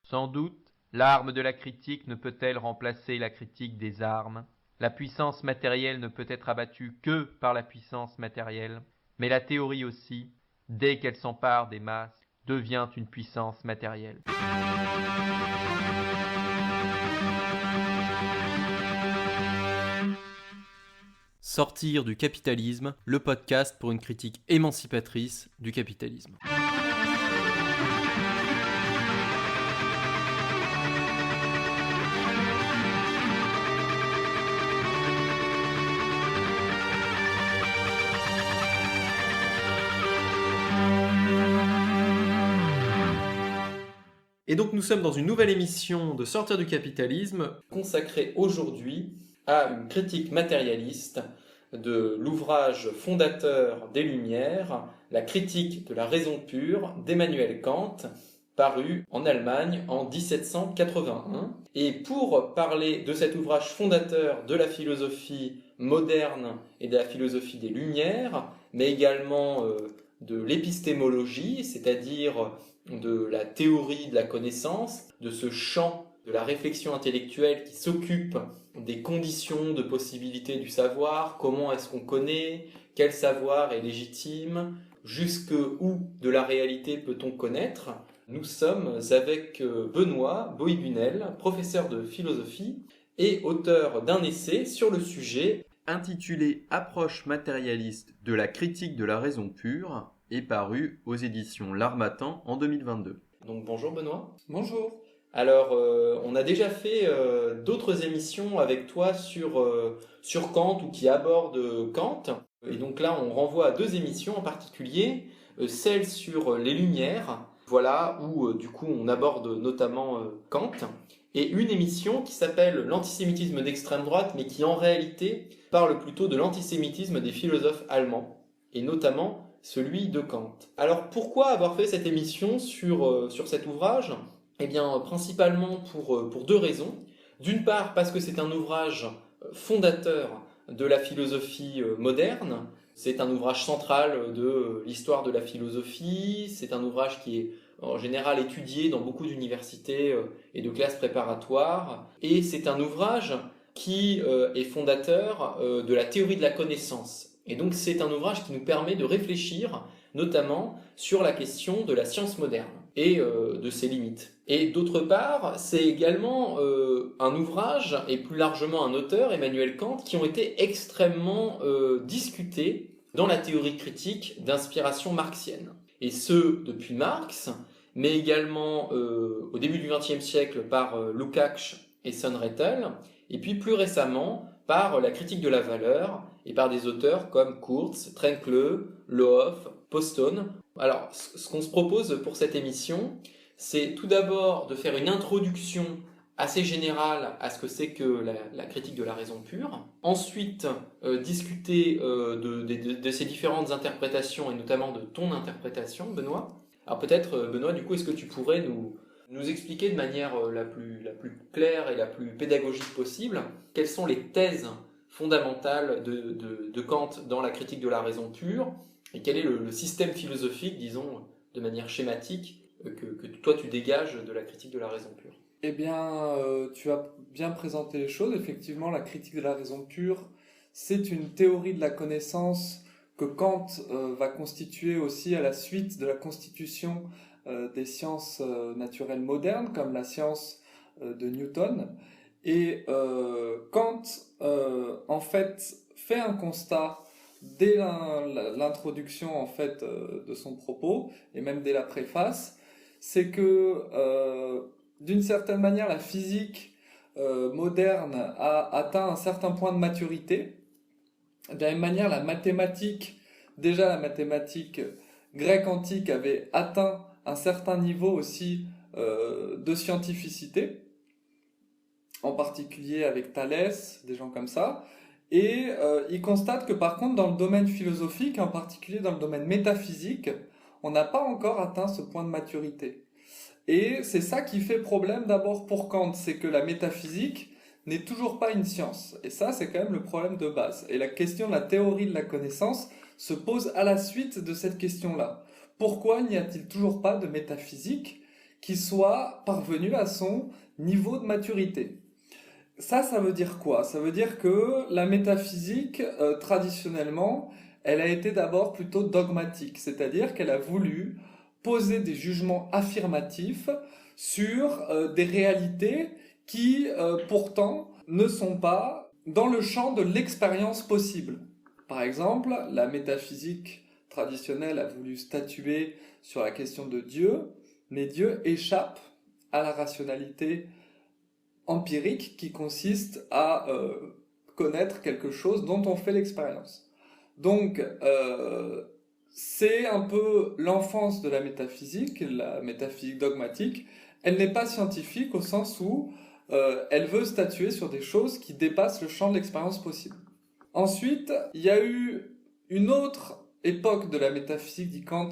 Sans doute, l'arme de la critique ne peut-elle remplacer la critique des armes. La puissance matérielle ne peut être abattue que par la puissance matérielle, mais la théorie aussi, dès qu'elle s'empare des masses, devient une puissance matérielle. Sortir du capitalisme, le podcast pour une critique émancipatrice du capitalisme. Et donc nous sommes dans une nouvelle émission de Sortir du capitalisme consacrée aujourd'hui à une critique matérialiste de l'ouvrage fondateur des Lumières, La critique de la raison pure d'Emmanuel Kant, paru en Allemagne en 1781. Et pour parler de cet ouvrage fondateur de la philosophie moderne et de la philosophie des Lumières, mais également de l'épistémologie, c'est-à-dire de la théorie de la connaissance, de ce champ de la réflexion intellectuelle qui s'occupe des conditions de possibilité du savoir, comment est-ce qu'on connaît, quel savoir est légitime, jusqu'où de la réalité peut-on connaître. Nous sommes avec Benoît Bohibunel, professeur de philosophie et auteur d'un essai sur le sujet intitulé « Approche matérialiste de la critique de la raison pure » et paru aux éditions L'Harmattan en 2022. Donc bonjour Benoît. Bonjour. Alors on a déjà fait d'autres émissions avec toi sur Kant ou qui abordent Kant. Et donc là on renvoie à deux émissions en particulier, celle sur les Lumières, voilà, où du coup on aborde notamment Kant, et une émission qui s'appelle L'antisémitisme d'extrême droite, mais qui en réalité parle plutôt de l'antisémitisme des philosophes allemands, et notamment celui de Kant. Alors pourquoi avoir fait cette émission sur cet ouvrage ? Eh bien principalement pour deux raisons. D'une part parce que c'est un ouvrage fondateur de la philosophie moderne, c'est un ouvrage central de l'histoire de la philosophie, c'est un ouvrage qui est en général étudié dans beaucoup d'universités et de classes préparatoires, et c'est un ouvrage qui est fondateur de la théorie de la connaissance. Et donc c'est un ouvrage qui nous permet de réfléchir notamment sur la question de la science moderne et de ses limites. Et d'autre part, c'est également un ouvrage, et plus largement un auteur, Emmanuel Kant, qui ont été extrêmement discutés dans la théorie critique d'inspiration marxienne. Et ce, depuis Marx, mais également au début du XXe siècle par Lukács et Sonnrettel, et puis plus récemment par la critique de la valeur et par des auteurs comme Kurz, Trencle, Lohoff, Postone. Alors, ce qu'on se propose pour cette émission, c'est tout d'abord de faire une introduction assez générale à ce que c'est que la critique de la raison pure. Ensuite, discuter de ces différentes interprétations et notamment de ton interprétation, Benoît. Alors peut-être, Benoît, du coup, est-ce que tu pourrais nous expliquer de manière la plus claire et la plus pédagogique possible quelles sont les thèses fondamentales de Kant dans la critique de la raison pure et quel est le système philosophique, disons, de manière schématique, que toi tu dégages de la critique de la raison pure. Eh bien, tu as bien présenté les choses. Effectivement, la critique de la raison pure, c'est une théorie de la connaissance que Kant va constituer aussi à la suite de la constitution des sciences naturelles modernes, comme la science de Newton. Et Kant, en fait, fait un constat dès l'introduction en fait de son propos, et même dès la préface, c'est que d'une certaine manière, la physique moderne a atteint un certain point de maturité. De la même manière, la mathématique grecque antique avait atteint un certain niveau aussi de scientificité, en particulier avec Thalès, des gens comme ça. Et il constate que par contre, dans le domaine philosophique, en particulier dans le domaine métaphysique, on n'a pas encore atteint ce point de maturité. Et c'est ça qui fait problème d'abord pour Kant, c'est que la métaphysique n'est toujours pas une science. Et ça, c'est quand même le problème de base. Et la question de la théorie de la connaissance se pose à la suite de cette question-là. Pourquoi n'y a-t-il toujours pas de métaphysique qui soit parvenu à son niveau de maturité. Ça veut dire quoi? Ça veut dire que la métaphysique, traditionnellement, elle a été d'abord plutôt dogmatique, c'est-à-dire qu'elle a voulu poser des jugements affirmatifs sur des réalités qui, pourtant, ne sont pas dans le champ de l'expérience possible. Par exemple, la métaphysique traditionnelle a voulu statuer sur la question de Dieu, mais Dieu échappe à la rationalité empirique qui consiste à connaître quelque chose dont on fait l'expérience. Donc, c'est un peu l'enfance de la métaphysique dogmatique. Elle n'est pas scientifique au sens où elle veut statuer sur des choses qui dépassent le champ de l'expérience possible. Ensuite, il y a eu une autre époque de la métaphysique, dit Kant,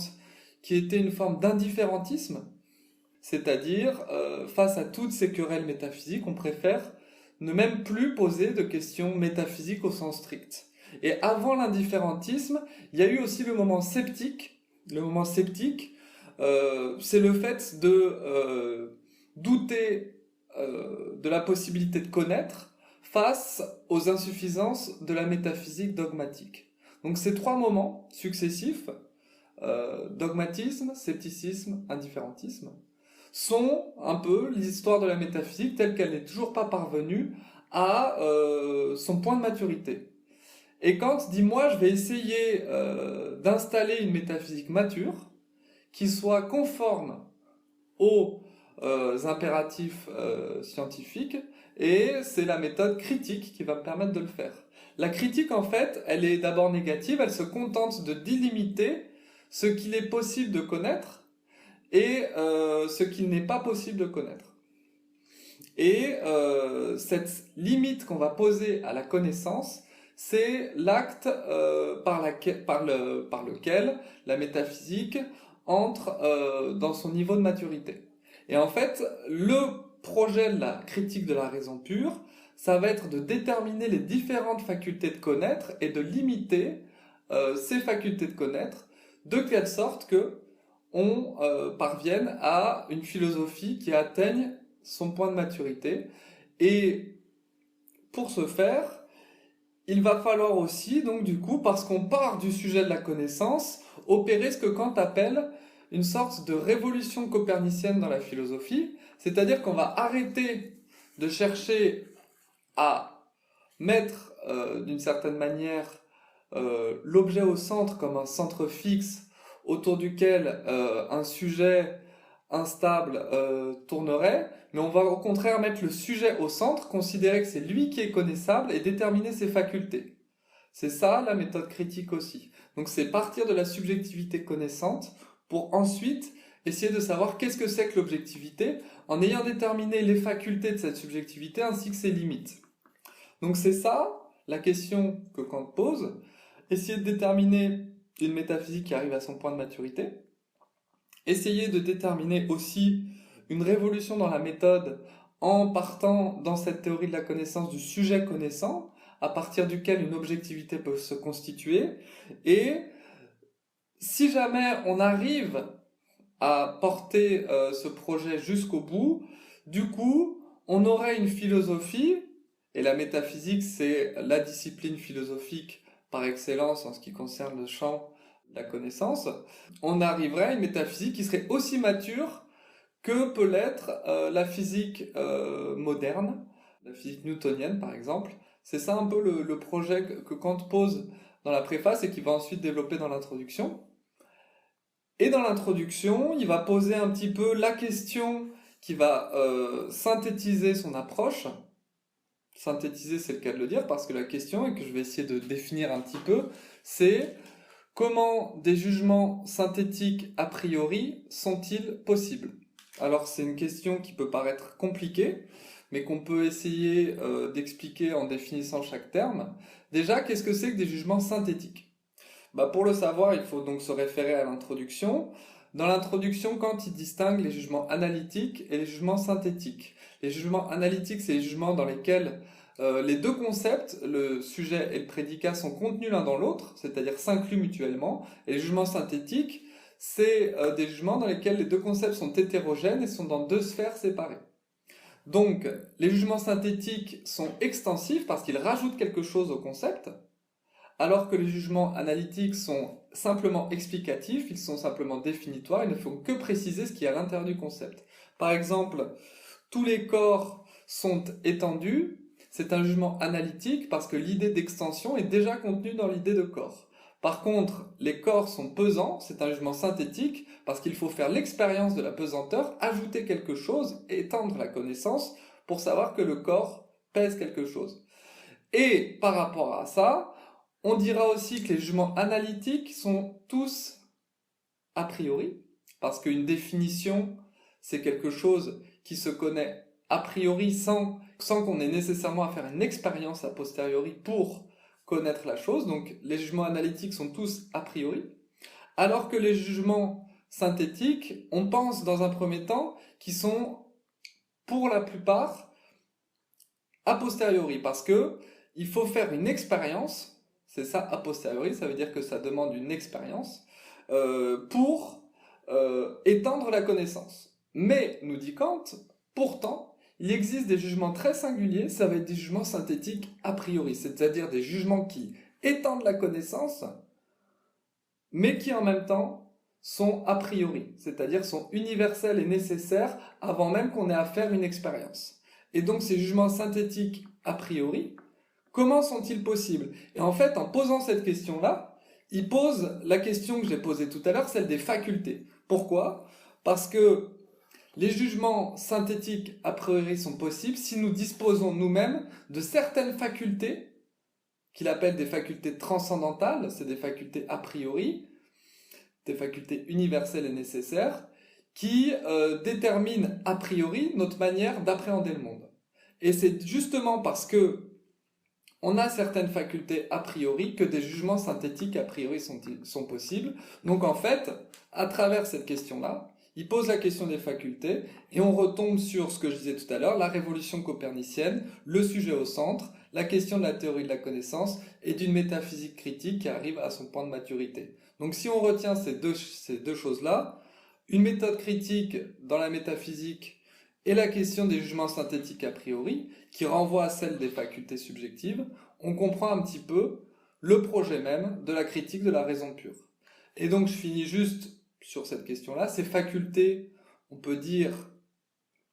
qui était une forme d'indifférentisme, c'est-à-dire, face à toutes ces querelles métaphysiques, on préfère ne même plus poser de questions métaphysiques au sens strict. Et avant l'indifférentisme, il y a eu aussi le moment sceptique. Le moment sceptique, c'est le fait de douter de la possibilité de connaître face aux insuffisances de la métaphysique dogmatique. Donc ces trois moments successifs, dogmatisme, scepticisme, indifférentisme, sont un peu l'histoire de la métaphysique telle qu'elle n'est toujours pas parvenue à son point de maturité. Et Kant dit, moi je vais essayer d'installer une métaphysique mature qui soit conforme aux impératifs scientifiques, et c'est la méthode critique qui va me permettre de le faire. La critique, en fait, elle est d'abord négative, elle se contente de délimiter ce qu'il est possible de connaître et ce qu'il n'est pas possible de connaître. Et cette limite qu'on va poser à la connaissance, c'est l'acte par lequel la métaphysique entre dans son niveau de maturité. Et en fait, le projet de la critique de la raison pure, ça va être de déterminer les différentes facultés de connaître et de limiter ces facultés de connaître de telle sorte que on parvienne à une philosophie qui atteigne son point de maturité. Et pour ce faire, il va falloir aussi, donc du coup, parce qu'on part du sujet de la connaissance, opérer ce que Kant appelle une sorte de révolution copernicienne dans la philosophie, c'est-à-dire qu'on va arrêter de chercher à mettre d'une certaine manière l'objet au centre comme un centre fixe autour duquel un sujet instable tournerait, mais on va au contraire mettre le sujet au centre, considérer que c'est lui qui est connaissable et déterminer ses facultés. C'est ça la méthode critique aussi. Donc c'est partir de la subjectivité connaissante pour ensuite essayer de savoir qu'est-ce que c'est que l'objectivité en ayant déterminé les facultés de cette subjectivité ainsi que ses limites. Donc c'est ça la question que Kant pose, essayer de déterminer une métaphysique qui arrive à son point de maturité, essayer de déterminer aussi une révolution dans la méthode en partant dans cette théorie de la connaissance du sujet connaissant, à partir duquel une objectivité peut se constituer, et si jamais on arrive à porter ce projet jusqu'au bout, du coup, on aurait une philosophie, et la métaphysique, c'est la discipline philosophique par excellence en ce qui concerne le champ de la connaissance, on arriverait à une métaphysique qui serait aussi mature que peut l'être la physique moderne, la physique newtonienne par exemple. C'est ça un peu le projet que Kant pose dans la préface et qui va ensuite développer dans l'introduction. Et dans l'introduction, il va poser un petit peu la question qui va synthétiser son approche. Synthétiser, c'est le cas de le dire, parce que la question, et que je vais essayer de définir un petit peu, c'est comment des jugements synthétiques a priori sont-ils possibles? Alors c'est une question qui peut paraître compliquée, mais qu'on peut essayer d'expliquer en définissant chaque terme. Déjà, qu'est-ce que c'est que des jugements synthétiques? Pour le savoir, il faut donc se référer à l'introduction. Dans l'introduction, Kant il distingue les jugements analytiques et les jugements synthétiques. Les jugements analytiques, c'est les jugements dans lesquels les deux concepts, le sujet et le prédicat, sont contenus l'un dans l'autre, c'est-à-dire s'incluent mutuellement. Et les jugements synthétiques, c'est des jugements dans lesquels les deux concepts sont hétérogènes et sont dans deux sphères séparées. Donc, les jugements synthétiques sont extensifs parce qu'ils rajoutent quelque chose au concept, alors que les jugements analytiques sont simplement explicatifs, ils sont simplement définitoires, ils ne font que préciser ce qui est à l'intérieur du concept. Par exemple, tous les corps sont étendus, c'est un jugement analytique parce que l'idée d'extension est déjà contenue dans l'idée de corps. Par contre, les corps sont pesants, c'est un jugement synthétique parce qu'il faut faire l'expérience de la pesanteur, ajouter quelque chose, étendre la connaissance pour savoir que le corps pèse quelque chose. Et par rapport à ça, on dira aussi que les jugements analytiques sont tous a priori, parce qu'une définition, c'est quelque chose qui se connaît a priori sans qu'on ait nécessairement à faire une expérience a posteriori pour connaître la chose. Donc les jugements analytiques sont tous a priori, alors que les jugements synthétiques, on pense dans un premier temps qu'ils sont pour la plupart a posteriori, parce que il faut faire une expérience. C'est ça, a posteriori, ça veut dire que ça demande une expérience pour étendre la connaissance. Mais, nous dit Kant, pourtant, il existe des jugements très singuliers, ça va être des jugements synthétiques a priori, c'est-à-dire des jugements qui étendent la connaissance, mais qui en même temps sont a priori, c'est-à-dire sont universels et nécessaires avant même qu'on ait à faire une expérience. Et donc ces jugements synthétiques a priori, comment sont-ils possibles? Et en fait, en posant cette question-là, il pose la question que j'ai posée tout à l'heure, celle des facultés. Pourquoi? Parce que les jugements synthétiques a priori sont possibles si nous disposons nous-mêmes de certaines facultés, qu'il appelle des facultés transcendantales, c'est des facultés a priori, des facultés universelles et nécessaires, qui déterminent a priori notre manière d'appréhender le monde. Et c'est justement parce que on a certaines facultés a priori que des jugements synthétiques a priori sont possibles. Donc en fait, à travers cette question-là, il pose la question des facultés et on retombe sur ce que je disais tout à l'heure, la révolution copernicienne, le sujet au centre, la question de la théorie de la connaissance et d'une métaphysique critique qui arrive à son point de maturité. Donc si on retient ces deux choses-là, une méthode critique dans la métaphysique et la question des jugements synthétiques a priori, qui renvoie à celle des facultés subjectives, on comprend un petit peu le projet même de la critique de la raison pure. Et donc je finis juste sur cette question-là. Ces facultés, on peut dire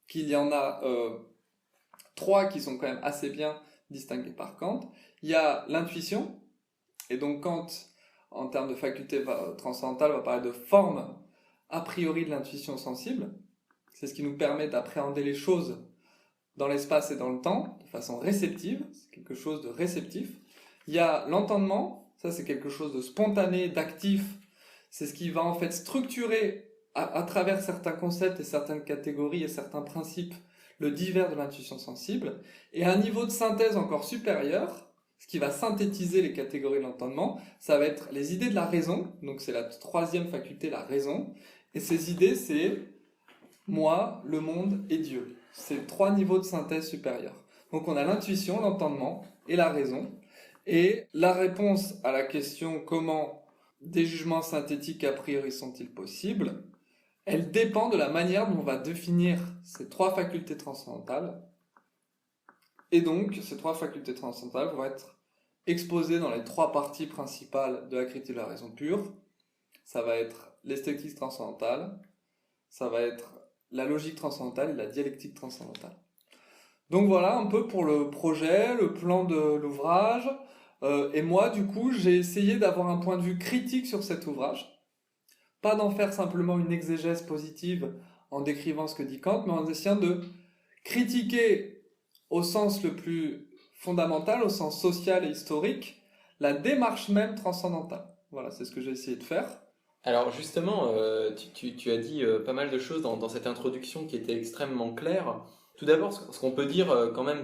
qu'il y en a trois qui sont quand même assez bien distinguées par Kant. Il y a l'intuition, et donc Kant, en termes de faculté transcendantale, va parler de forme a priori de l'intuition sensible. C'est ce qui nous permet d'appréhender les choses dans l'espace et dans le temps, de façon réceptive, c'est quelque chose de réceptif. Il y a l'entendement, ça c'est quelque chose de spontané, d'actif, c'est ce qui va en fait structurer à travers certains concepts et certaines catégories et certains principes le divers de l'intuition sensible. Et à un niveau de synthèse encore supérieur, ce qui va synthétiser les catégories de l'entendement, ça va être les idées de la raison, donc c'est la troisième faculté, la raison, et ces idées c'est moi, le monde et Dieu. C'est trois niveaux de synthèse supérieurs. Donc on a l'intuition, l'entendement et la raison. Et la réponse à la question comment des jugements synthétiques a priori sont-ils possibles, elle dépend de la manière dont on va définir ces trois facultés transcendantales. Et donc ces trois facultés transcendantales vont être exposées dans les trois parties principales de la critique de la raison pure. Ça va être l'esthétique transcendantale, ça va être la logique transcendantale et la dialectique transcendantale. Donc voilà un peu pour le projet, le plan de l'ouvrage. Et moi, du coup, j'ai essayé d'avoir un point de vue critique sur cet ouvrage. Pas d'en faire simplement une exégèse positive en décrivant ce que dit Kant, mais en essayant de critiquer au sens le plus fondamental, au sens social et historique, la démarche même transcendantale. Voilà, c'est ce que j'ai essayé de faire. Alors justement, tu as dit pas mal de choses dans cette introduction qui était extrêmement claire. Tout d'abord, ce qu'on peut dire quand même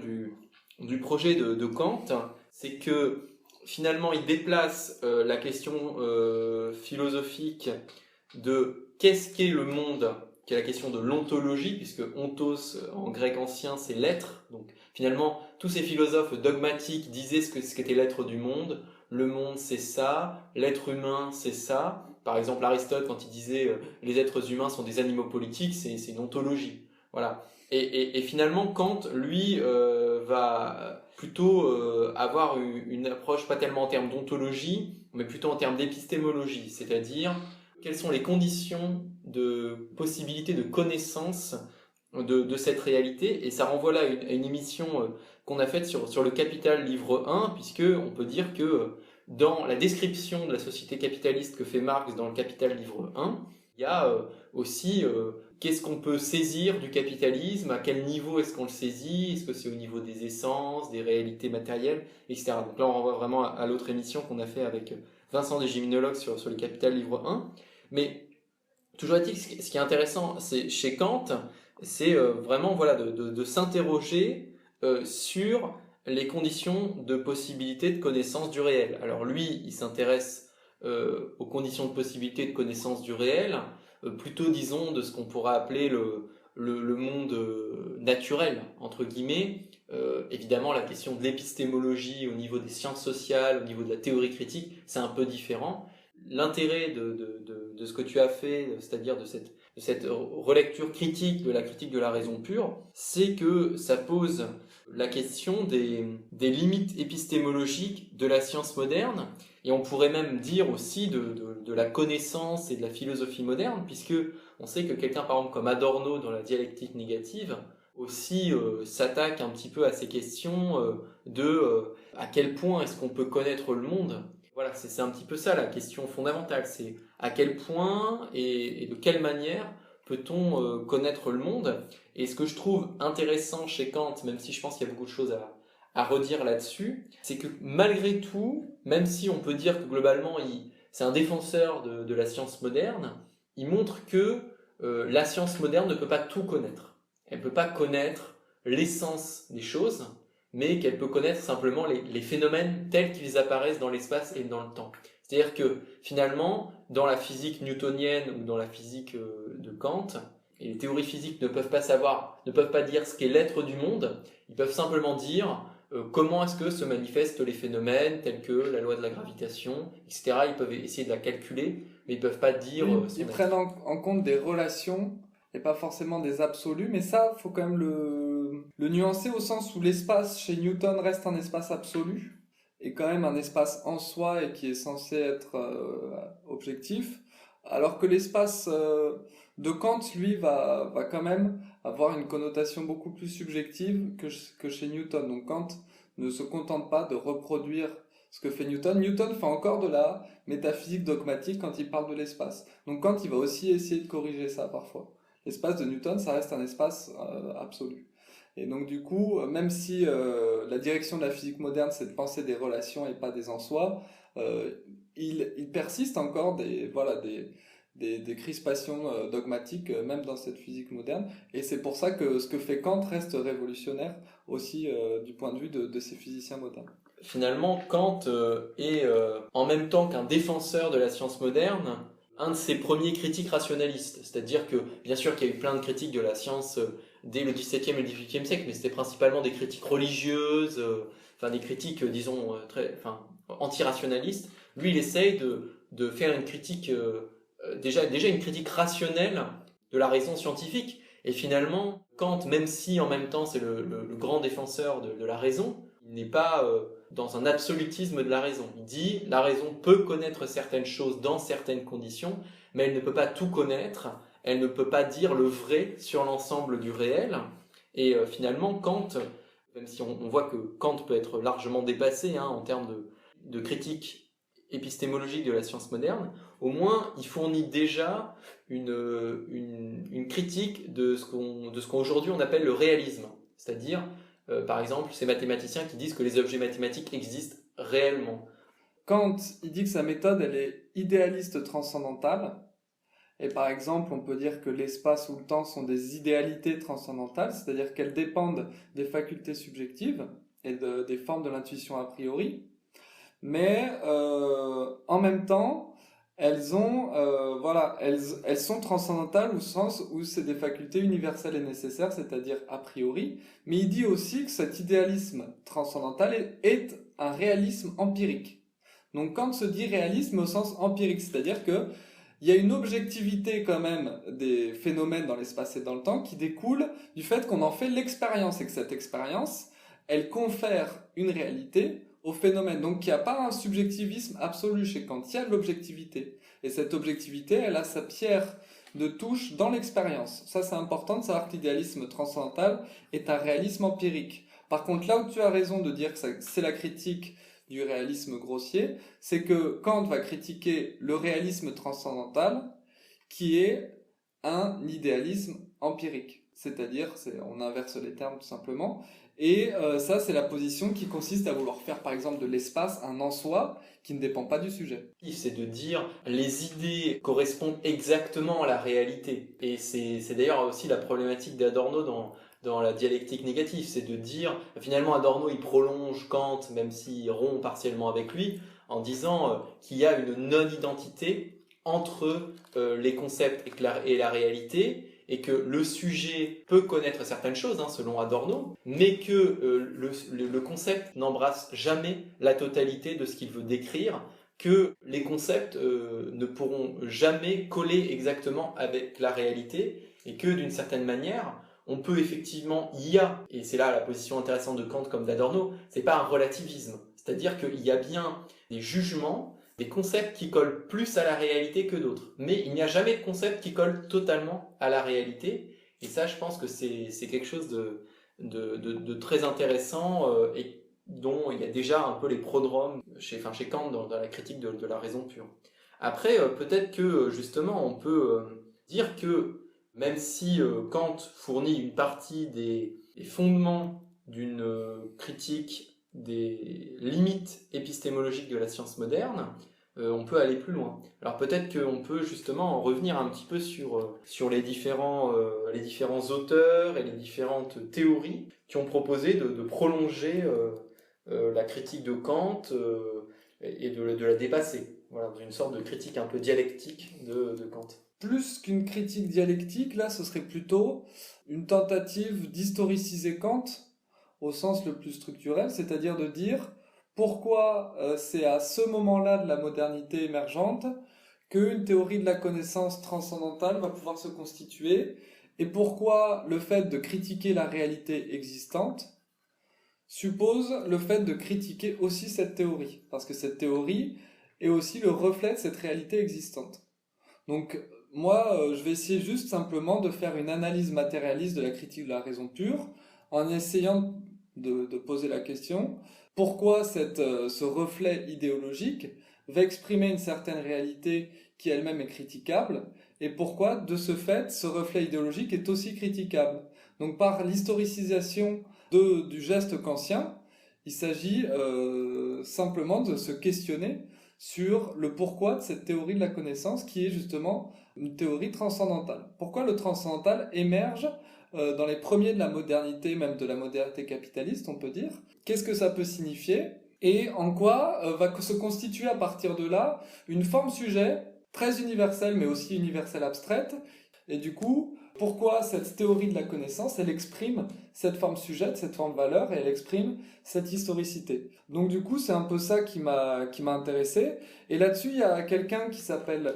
du projet de Kant, c'est que finalement il déplace la question philosophique de qu'est-ce qu'est le monde, qui est la question de l'ontologie, puisque ontos en grec ancien c'est l'être. Donc finalement tous ces philosophes dogmatiques disaient ce qu'était l'être du monde. le monde c'est ça, l'être humain c'est ça. Par exemple, Aristote, quand il disait les êtres humains sont des animaux politiques, c'est une ontologie. Voilà. Et finalement, Kant, lui, va plutôt avoir une approche pas tellement en termes d'ontologie, mais plutôt en termes d'épistémologie, c'est-à-dire quelles sont les conditions de possibilité de connaissance de cette réalité. Et ça renvoie là à une émission qu'on a faite sur le Capital, livre 1, puisque on peut dire que dans la description de la société capitaliste que fait Marx dans le Capital, livre 1, il y a aussi qu'est-ce qu'on peut saisir du capitalisme, à quel niveau est-ce qu'on le saisit, est-ce que c'est au niveau des essences, des réalités matérielles, etc. Donc là, on renvoie vraiment à l'autre émission qu'on a fait avec Vincent de Giminologue sur le Capital, livre 1. Mais toujours est-il, ce qui est intéressant, c'est chez Kant, c'est vraiment voilà, de s'interroger sur les conditions de possibilité de connaissance du réel. Alors lui, il s'intéresse aux conditions de possibilité de connaissance du réel, plutôt disons de ce qu'on pourrait appeler le monde naturel, entre guillemets. Évidemment, la question de l'épistémologie au niveau des sciences sociales, au niveau de la théorie critique, c'est un peu différent. L'intérêt de ce que tu as fait, c'est-à-dire de cette relecture critique de la critique de la raison pure, c'est que ça pose la question des limites épistémologiques de la science moderne, et on pourrait même dire aussi de la connaissance et de la philosophie moderne, puisque on sait que quelqu'un par exemple comme Adorno dans la dialectique négative aussi s'attaque un petit peu à ces questions à quel point est-ce qu'on peut connaître le monde. Voilà, c'est un petit peu ça la question fondamentale, c'est à quel point et de quelle manière peut-on connaître le monde. Et ce que je trouve intéressant chez Kant, même si je pense qu'il y a beaucoup de choses à redire là-dessus, c'est que malgré tout, même si on peut dire que globalement c'est un défenseur de la science moderne, il montre que la science moderne ne peut pas tout connaître. Elle ne peut pas connaître l'essence des choses, mais qu'elle peut connaître simplement les phénomènes tels qu'ils apparaissent dans l'espace et dans le temps. C'est-à-dire que finalement, dans la physique newtonienne ou dans la physique de Kant, et les théories physiques ne peuvent pas dire ce qu'est l'être du monde, ils peuvent simplement dire comment est-ce que se manifestent les phénomènes tels que la loi de la gravitation, etc. Ils peuvent essayer de la calculer, mais ils ne peuvent pas dire... Ils prennent en compte des relations et pas forcément des absolus, mais ça, faut quand même le nuancer au sens où l'espace chez Newton reste un espace absolu et quand même un espace en soi et qui est censé être objectif, alors que l'espace de Kant, lui, va quand même avoir une connotation beaucoup plus subjective que chez Newton. Donc Kant ne se contente pas de reproduire ce que fait Newton. Newton fait encore de la métaphysique dogmatique quand il parle de l'espace. Donc Kant, il va aussi essayer de corriger ça parfois. L'espace de Newton, ça reste un espace absolu. Et donc du coup, même si la direction de la physique moderne, c'est de penser des relations et pas des en soi, il persiste encore des crispations dogmatiques, même dans cette physique moderne. Et c'est pour ça que ce que fait Kant reste révolutionnaire aussi du point de vue de ces physiciens modernes. Finalement, Kant est en même temps qu'un défenseur de la science moderne, un de ses premiers critiques rationalistes. C'est-à-dire que, bien sûr qu'il y a eu plein de critiques de la science dès le XVIIe et le XVIIIe siècle, mais c'était principalement des critiques religieuses, des critiques, disons, anti-rationalistes. Lui, il essaye de faire une critique, déjà une critique rationnelle de la raison scientifique. Et finalement, Kant, même si en même temps c'est le grand défenseur de la raison, il n'est pas dans un absolutisme de la raison. Il dit la raison peut connaître certaines choses dans certaines conditions, mais elle ne peut pas tout connaître, elle ne peut pas dire le vrai sur l'ensemble du réel. Et finalement, Kant, même si on voit que Kant peut être largement dépassé en termes de critique épistémologique de la science moderne, au moins il fournit déjà une critique de ce qu'aujourd'hui on appelle le réalisme. C'est-à-dire, par exemple, ces mathématiciens qui disent que les objets mathématiques existent réellement. Kant, il dit que sa méthode, elle est idéaliste transcendantale. Et par exemple, on peut dire que l'espace ou le temps sont des idéalités transcendantales, c'est-à-dire qu'elles dépendent des facultés subjectives et des formes de l'intuition a priori. Mais en même temps, elles sont transcendantales au sens où c'est des facultés universelles et nécessaires, c'est-à-dire a priori. Mais il dit aussi que cet idéalisme transcendantal est un réalisme empirique. Donc Kant se dit réalisme au sens empirique, c'est-à-dire que il y a une objectivité quand même des phénomènes dans l'espace et dans le temps qui découle du fait qu'on en fait l'expérience et que cette expérience, elle confère une réalité au phénomène. Donc il n'y a pas un subjectivisme absolu chez Kant, il y a de l'objectivité. Et cette objectivité, elle a sa pierre de touche dans l'expérience. Ça, c'est important de savoir que l'idéalisme transcendantal est un réalisme empirique. Par contre, là où tu as raison de dire que c'est la critique du réalisme grossier, c'est que Kant va critiquer le réalisme transcendantal qui est un idéalisme empirique. C'est-à-dire, on inverse les termes tout simplement. Et ça, c'est la position qui consiste à vouloir faire, par exemple, de l'espace un en-soi qui ne dépend pas du sujet. C'est de dire les idées correspondent exactement à la réalité. Et c'est d'ailleurs aussi la problématique d'Adorno dans la dialectique négative. C'est de dire, finalement, Adorno, il prolonge Kant, même s'il rompt partiellement avec lui, en disant qu'il y a une non-identité entre les concepts et la réalité, et que le sujet peut connaître certaines choses, selon Adorno, mais que le concept n'embrasse jamais la totalité de ce qu'il veut décrire, que les concepts ne pourront jamais coller exactement avec la réalité, et que d'une certaine manière, on peut effectivement, et c'est là la position intéressante de Kant comme d'Adorno, c'est pas un relativisme, c'est-à-dire qu'il y a bien des jugements, des concepts qui collent plus à la réalité que d'autres. Mais il n'y a jamais de concept qui colle totalement à la réalité. Et ça, je pense que c'est quelque chose de très intéressant et dont il y a déjà un peu les prodromes chez Kant dans la critique de la raison pure. Après, peut-être que justement, on peut dire que même si Kant fournit une partie des fondements d'une critique des limites épistémologiques de la science moderne, on peut aller plus loin. Alors peut-être qu'on peut justement en revenir un petit peu sur les différents auteurs et les différentes théories qui ont proposé de prolonger la critique de Kant et de la dépasser. Voilà, dans une sorte de critique un peu dialectique de Kant. Plus qu'une critique dialectique, là, ce serait plutôt une tentative d'historiciser Kant au sens le plus structurel, c'est-à-dire de dire pourquoi c'est à ce moment-là de la modernité émergente qu'une théorie de la connaissance transcendantale va pouvoir se constituer, et pourquoi le fait de critiquer la réalité existante suppose le fait de critiquer aussi cette théorie, parce que cette théorie est aussi le reflet de cette réalité existante. Donc moi, je vais essayer juste simplement de faire une analyse matérialiste de la critique de la raison pure, en essayant de poser la question, pourquoi ce reflet idéologique va exprimer une certaine réalité qui elle-même est critiquable, et pourquoi, de ce fait, ce reflet idéologique est aussi critiquable. Donc par l'historicisation du geste kantien, il s'agit simplement de se questionner sur le pourquoi de cette théorie de la connaissance qui est justement une théorie transcendantale. Pourquoi le transcendantal émerge dans les premiers de la modernité, même de la modernité capitaliste, on peut dire. Qu'est-ce que ça peut signifier et en quoi va se constituer à partir de là une forme sujet très universelle mais aussi universelle abstraite. Et du coup, pourquoi cette théorie de la connaissance, elle exprime cette forme sujet, cette forme valeur, et elle exprime cette historicité. Donc du coup, c'est un peu ça qui m'a intéressé. Et là-dessus, il y a quelqu'un qui s'appelle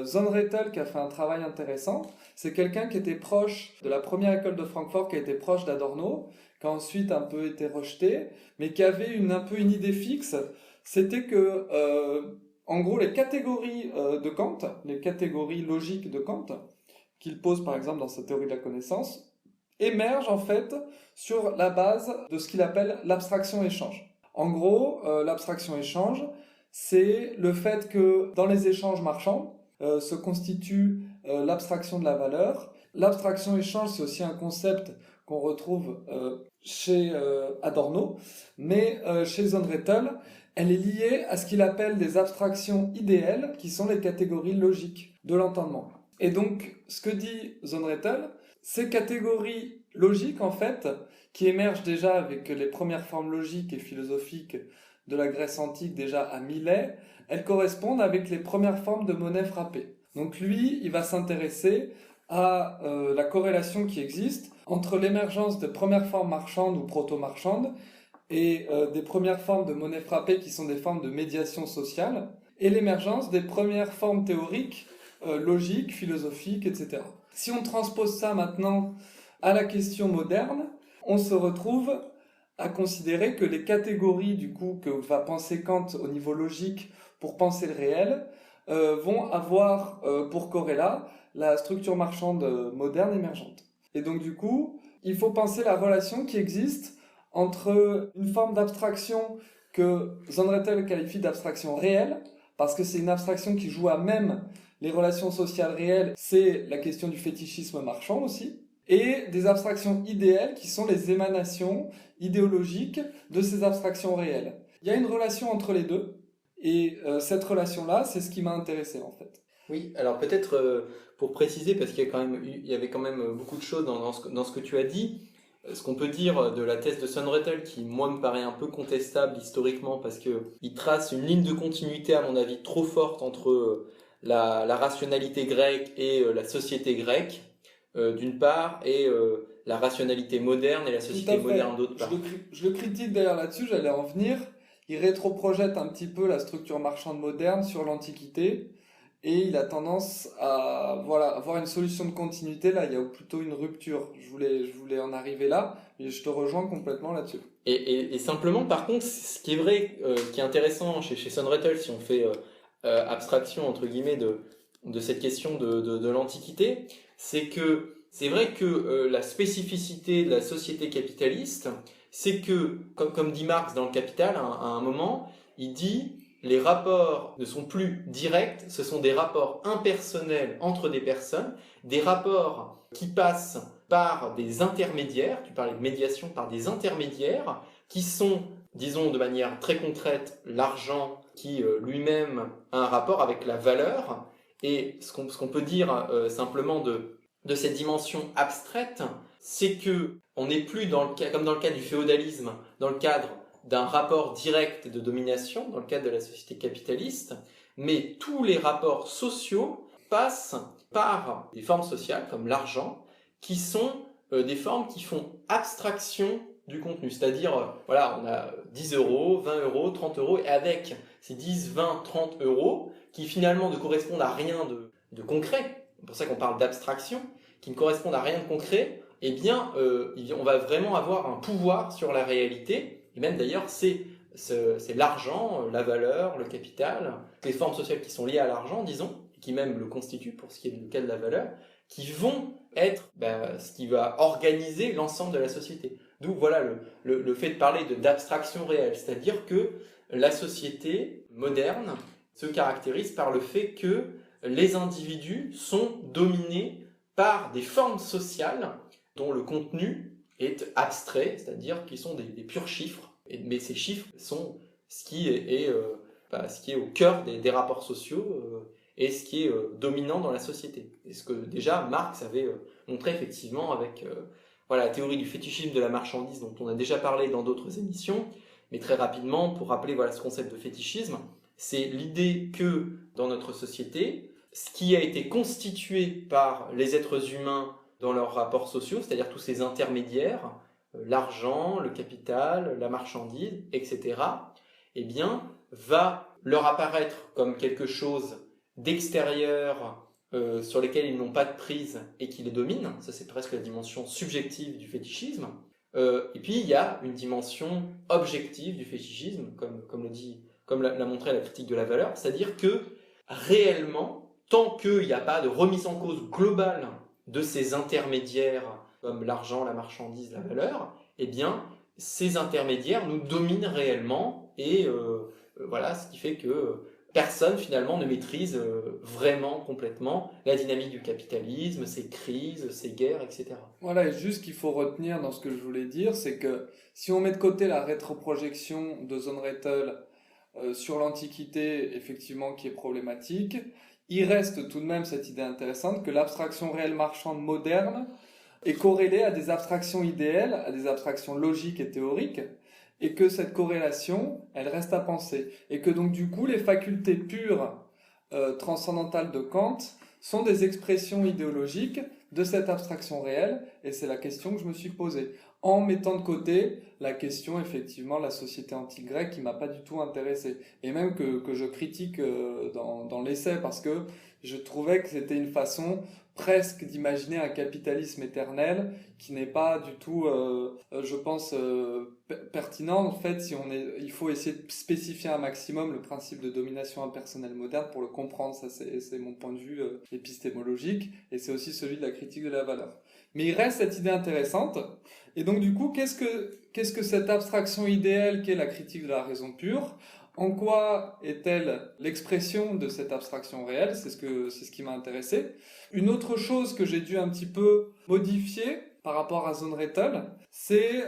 Zonnrettel qui a fait un travail intéressant. C'est quelqu'un qui était proche de la première école de Francfort, qui a été proche d'Adorno, qui a ensuite un peu été rejeté, mais qui avait un peu une idée fixe. C'était que, en gros, les catégories de Kant, les catégories logiques de Kant, qu'il pose par exemple dans sa théorie de la connaissance, émergent en fait sur la base de ce qu'il appelle l'abstraction-échange. En gros, l'abstraction-échange, c'est le fait que dans les échanges marchands se constitue l'abstraction de la valeur. L'abstraction-échange, c'est aussi un concept qu'on retrouve chez Adorno, mais chez Zonnrettel, elle est liée à ce qu'il appelle des abstractions idéales, qui sont les catégories logiques de l'entendement. Et donc, ce que dit Zonnrettel, ces catégories logiques, en fait, qui émergent déjà avec les premières formes logiques et philosophiques de la Grèce antique déjà à Milet, elles correspondent avec les premières formes de monnaie frappée. Donc lui, il va s'intéresser à la corrélation qui existe entre l'émergence de premières formes marchandes ou proto-marchandes et des premières formes de monnaie frappée qui sont des formes de médiation sociale, et l'émergence des premières formes théoriques, logiques, philosophiques, etc. Si on transpose ça maintenant à la question moderne, on se retrouve à considérer que les catégories du coup que va penser Kant au niveau logique pour penser le réel vont avoir pour corrélat la structure marchande moderne émergente. Et donc du coup, il faut penser la relation qui existe entre une forme d'abstraction que Zonnrettel qualifie d'abstraction réelle, parce que c'est une abstraction qui joue à même les relations sociales réelles, c'est la question du fétichisme marchand aussi, et des abstractions idéales qui sont les émanations idéologiques de ces abstractions réelles. Il y a une relation entre les deux, et cette relation-là, c'est ce qui m'a intéressé en fait. Oui, alors peut-être pour préciser, parce qu'il y avait quand même beaucoup de choses dans ce que tu as dit, ce qu'on peut dire de la thèse de Zonnrettel, qui moi me paraît un peu contestable historiquement, parce qu'il trace une ligne de continuité à mon avis trop forte entre la rationalité grecque et la société grecque, d'une part, et la rationalité moderne et la société moderne d'autre part. Je le critique d'ailleurs là-dessus, j'allais en venir. Il rétroprojette un petit peu la structure marchande moderne sur l'Antiquité, et il a tendance à avoir une solution de continuité. Là, il y a plutôt une rupture. Je voulais en arriver là, mais je te rejoins complètement là-dessus. Et simplement, par contre, ce qui est vrai, qui est intéressant chez Zonnrettel, si on fait abstraction entre guillemets de cette question de l'Antiquité, c'est vrai que la spécificité de la société capitaliste, c'est que, comme dit Marx dans le Capital, à un moment, il dit les rapports ne sont plus directs, ce sont des rapports impersonnels entre des personnes, des rapports qui passent par des intermédiaires, tu parlais de médiation, par des intermédiaires qui sont, disons de manière très concrète, l'argent qui lui-même a un rapport avec la valeur. Et ce qu'on peut dire simplement de cette dimension abstraite, c'est que on n'est plus comme dans le cas du féodalisme, dans le cadre d'un rapport direct de domination, dans le cadre de la société capitaliste, mais tous les rapports sociaux passent par des formes sociales comme l'argent, qui sont des formes qui font abstraction du contenu. C'est-à-dire, voilà, on a 10 euros, 20 euros, 30 euros, et avec ces 10, 20, 30 euros, qui finalement ne correspondent à rien de concret, c'est pour ça qu'on parle d'abstraction, qui ne correspondent à rien de concret, eh bien, on va vraiment avoir un pouvoir sur la réalité. Et même d'ailleurs, c'est l'argent, la valeur, le capital, les formes sociales qui sont liées à l'argent, disons, qui même le constituent pour ce qui est le cas de la valeur, qui vont être ce qui va organiser l'ensemble de la société. D'où voilà le fait de parler d'abstraction réelle, c'est-à-dire que la société moderne se caractérise par le fait que les individus sont dominés par des formes sociales dont le contenu est abstrait, c'est-à-dire qu'ils sont des purs chiffres, mais ces chiffres sont ce qui est au cœur des rapports sociaux et ce qui est dominant dans la société. Et ce que déjà Marx avait montré effectivement avec la théorie du fétichisme de la marchandise dont on a déjà parlé dans d'autres émissions, mais très rapidement, pour rappeler ce concept de fétichisme, c'est l'idée que dans notre société, ce qui a été constitué par les êtres humains dans leurs rapports sociaux, c'est-à-dire tous ces intermédiaires, l'argent, le capital, la marchandise, etc., eh bien, va leur apparaître comme quelque chose d'extérieur sur lesquels ils n'ont pas de prise et qui les domine. Ça, c'est presque la dimension subjective du fétichisme. Et puis, il y a une dimension objective du fétichisme, comme l'a montré la critique de la valeur, c'est-à-dire que réellement, tant qu'il n'y a pas de remise en cause globale de ces intermédiaires comme l'argent, la marchandise, la valeur, eh bien, ces intermédiaires nous dominent réellement et ce qui fait que personne finalement ne maîtrise vraiment complètement la dynamique du capitalisme, ses crises, ses guerres, etc. Voilà, et juste ce qu'il faut retenir dans ce que je voulais dire, c'est que si on met de côté la rétroprojection de Zonnrettel sur l'Antiquité, effectivement, qui est problématique, il reste tout de même cette idée intéressante que l'abstraction réelle marchande moderne est corrélée à des abstractions idéales, à des abstractions logiques et théoriques, et que cette corrélation, elle reste à penser. Et que donc du coup, les facultés pures transcendantales de Kant sont des expressions idéologiques, de cette abstraction réelle, et c'est la question que je me suis posée, en mettant de côté la question, effectivement, de la société antique grecque qui m'a pas du tout intéressé, et même que je critique dans l'essai, parce que je trouvais que c'était une façon presque d'imaginer un capitalisme éternel qui n'est pas du tout, je pense, pertinent. En fait, il faut essayer de spécifier un maximum le principe de domination impersonnelle moderne pour le comprendre. Ça, c'est mon point de vue épistémologique, et c'est aussi celui de la critique de la valeur. Mais il reste cette idée intéressante. Et donc, du coup, qu'est-ce que cette abstraction idéale qu'est la critique de la raison pure? En quoi est-elle l'expression de cette abstraction réelle? C'est ce qui m'a intéressé. Une autre chose que j'ai dû un petit peu modifier par rapport à Zonnrettel, c'est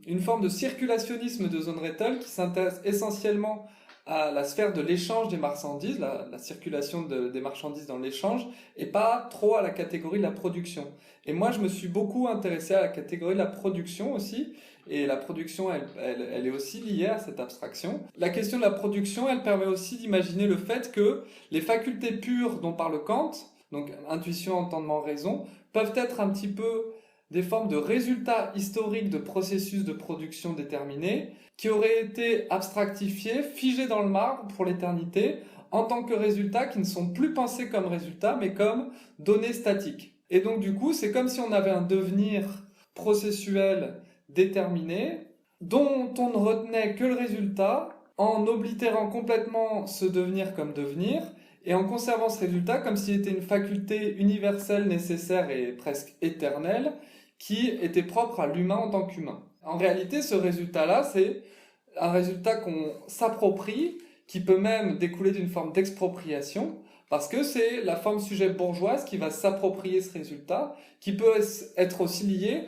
une forme de circulationnisme de Zonnrettel qui s'intéresse essentiellement à la sphère de l'échange des marchandises, la circulation des marchandises dans l'échange, et pas trop à la catégorie de la production. Et moi, je me suis beaucoup intéressé à la catégorie de la production aussi, et la production, elle est aussi liée à cette abstraction. La question de la production, elle permet aussi d'imaginer le fait que les facultés pures dont parle Kant, donc intuition, entendement, raison, peuvent être un petit peu des formes de résultats historiques de processus de production déterminés qui auraient été abstractifiés, figés dans le marbre pour l'éternité, en tant que résultats qui ne sont plus pensés comme résultats, mais comme données statiques. Et donc du coup, c'est comme si on avait un devenir processuel déterminé, dont on ne retenait que le résultat, en oblitérant complètement ce devenir comme devenir, et en conservant ce résultat comme s'il était une faculté universelle, nécessaire et presque éternelle, qui était propre à l'humain en tant qu'humain. En réalité, ce résultat-là, c'est un résultat qu'on s'approprie, qui peut même découler d'une forme d'expropriation, parce que c'est la forme sujet bourgeoise qui va s'approprier ce résultat, qui peut être aussi lié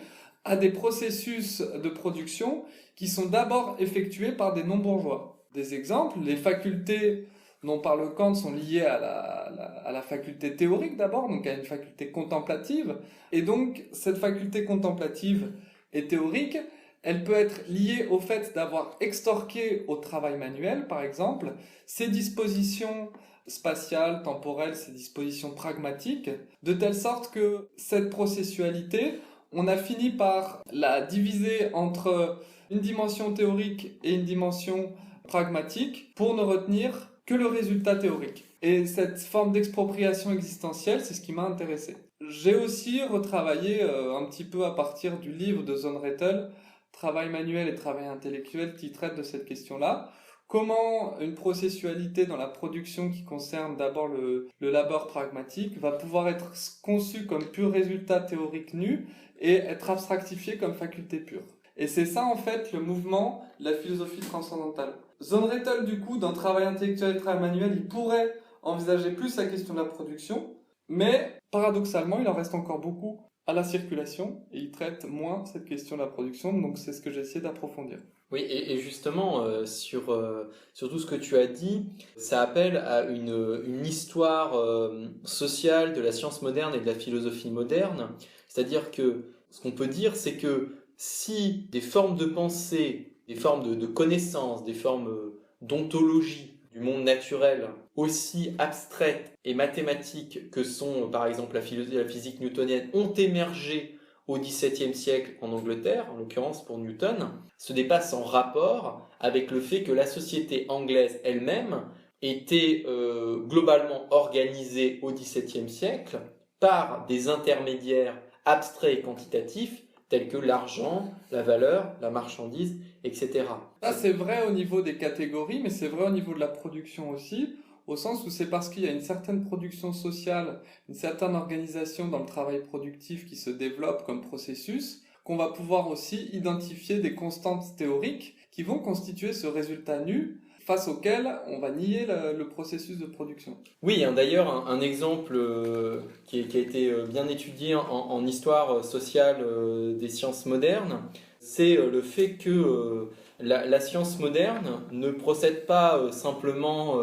à des processus de production qui sont d'abord effectués par des non-bourgeois. Des exemples, les facultés dont parle Kant sont liées à la faculté théorique d'abord, donc à une faculté contemplative. Et donc, cette faculté contemplative et théorique, elle peut être liée au fait d'avoir extorqué au travail manuel, par exemple, ces dispositions spatiales, temporelles, ces dispositions pragmatiques, de telle sorte que cette processualité, on a fini par la diviser entre une dimension théorique et une dimension pragmatique pour ne retenir que le résultat théorique. Et cette forme d'expropriation existentielle, c'est ce qui m'a intéressé. J'ai aussi retravaillé un petit peu à partir du livre de Zonnrettel, Travail manuel et travail intellectuel, qui traite de cette question-là. Comment une processualité dans la production qui concerne d'abord le labeur pragmatique va pouvoir être conçue comme pur résultat théorique nu et être abstractifiée comme faculté pure. Et c'est ça en fait le mouvement de la philosophie transcendantale. Zonnrettel, du coup, dans Travail intellectuel et travail manuel, il pourrait envisager plus la question de la production, mais paradoxalement, il en reste encore beaucoup à la circulation et il traite moins cette question de la production, donc c'est ce que j'ai essayé d'approfondir. Oui, et justement, sur tout ce que tu as dit, ça appelle à une histoire sociale de la science moderne et de la philosophie moderne. C'est-à-dire que ce qu'on peut dire, c'est que si des formes de pensée, des formes de connaissances, des formes d'ontologie du monde naturel aussi abstraites et mathématiques que sont par exemple la physique newtonienne ont émergé au XVIIe siècle en Angleterre, en l'occurrence pour Newton, ce n'est pas sans rapport avec le fait que la société anglaise elle-même était globalement organisée au XVIIe siècle par des intermédiaires abstraits et quantitatifs tels que l'argent, la valeur, la marchandise, etc. Ça, c'est vrai au niveau des catégories, mais c'est vrai au niveau de la production aussi, au sens où c'est parce qu'il y a une certaine production sociale, une certaine organisation dans le travail productif qui se développe comme processus, qu'on va pouvoir aussi identifier des constantes théoriques qui vont constituer ce résultat nu face auquel on va nier le processus de production. Oui, d'ailleurs, un exemple qui a été bien étudié en histoire sociale des sciences modernes, c'est le fait que la science moderne ne procède pas simplement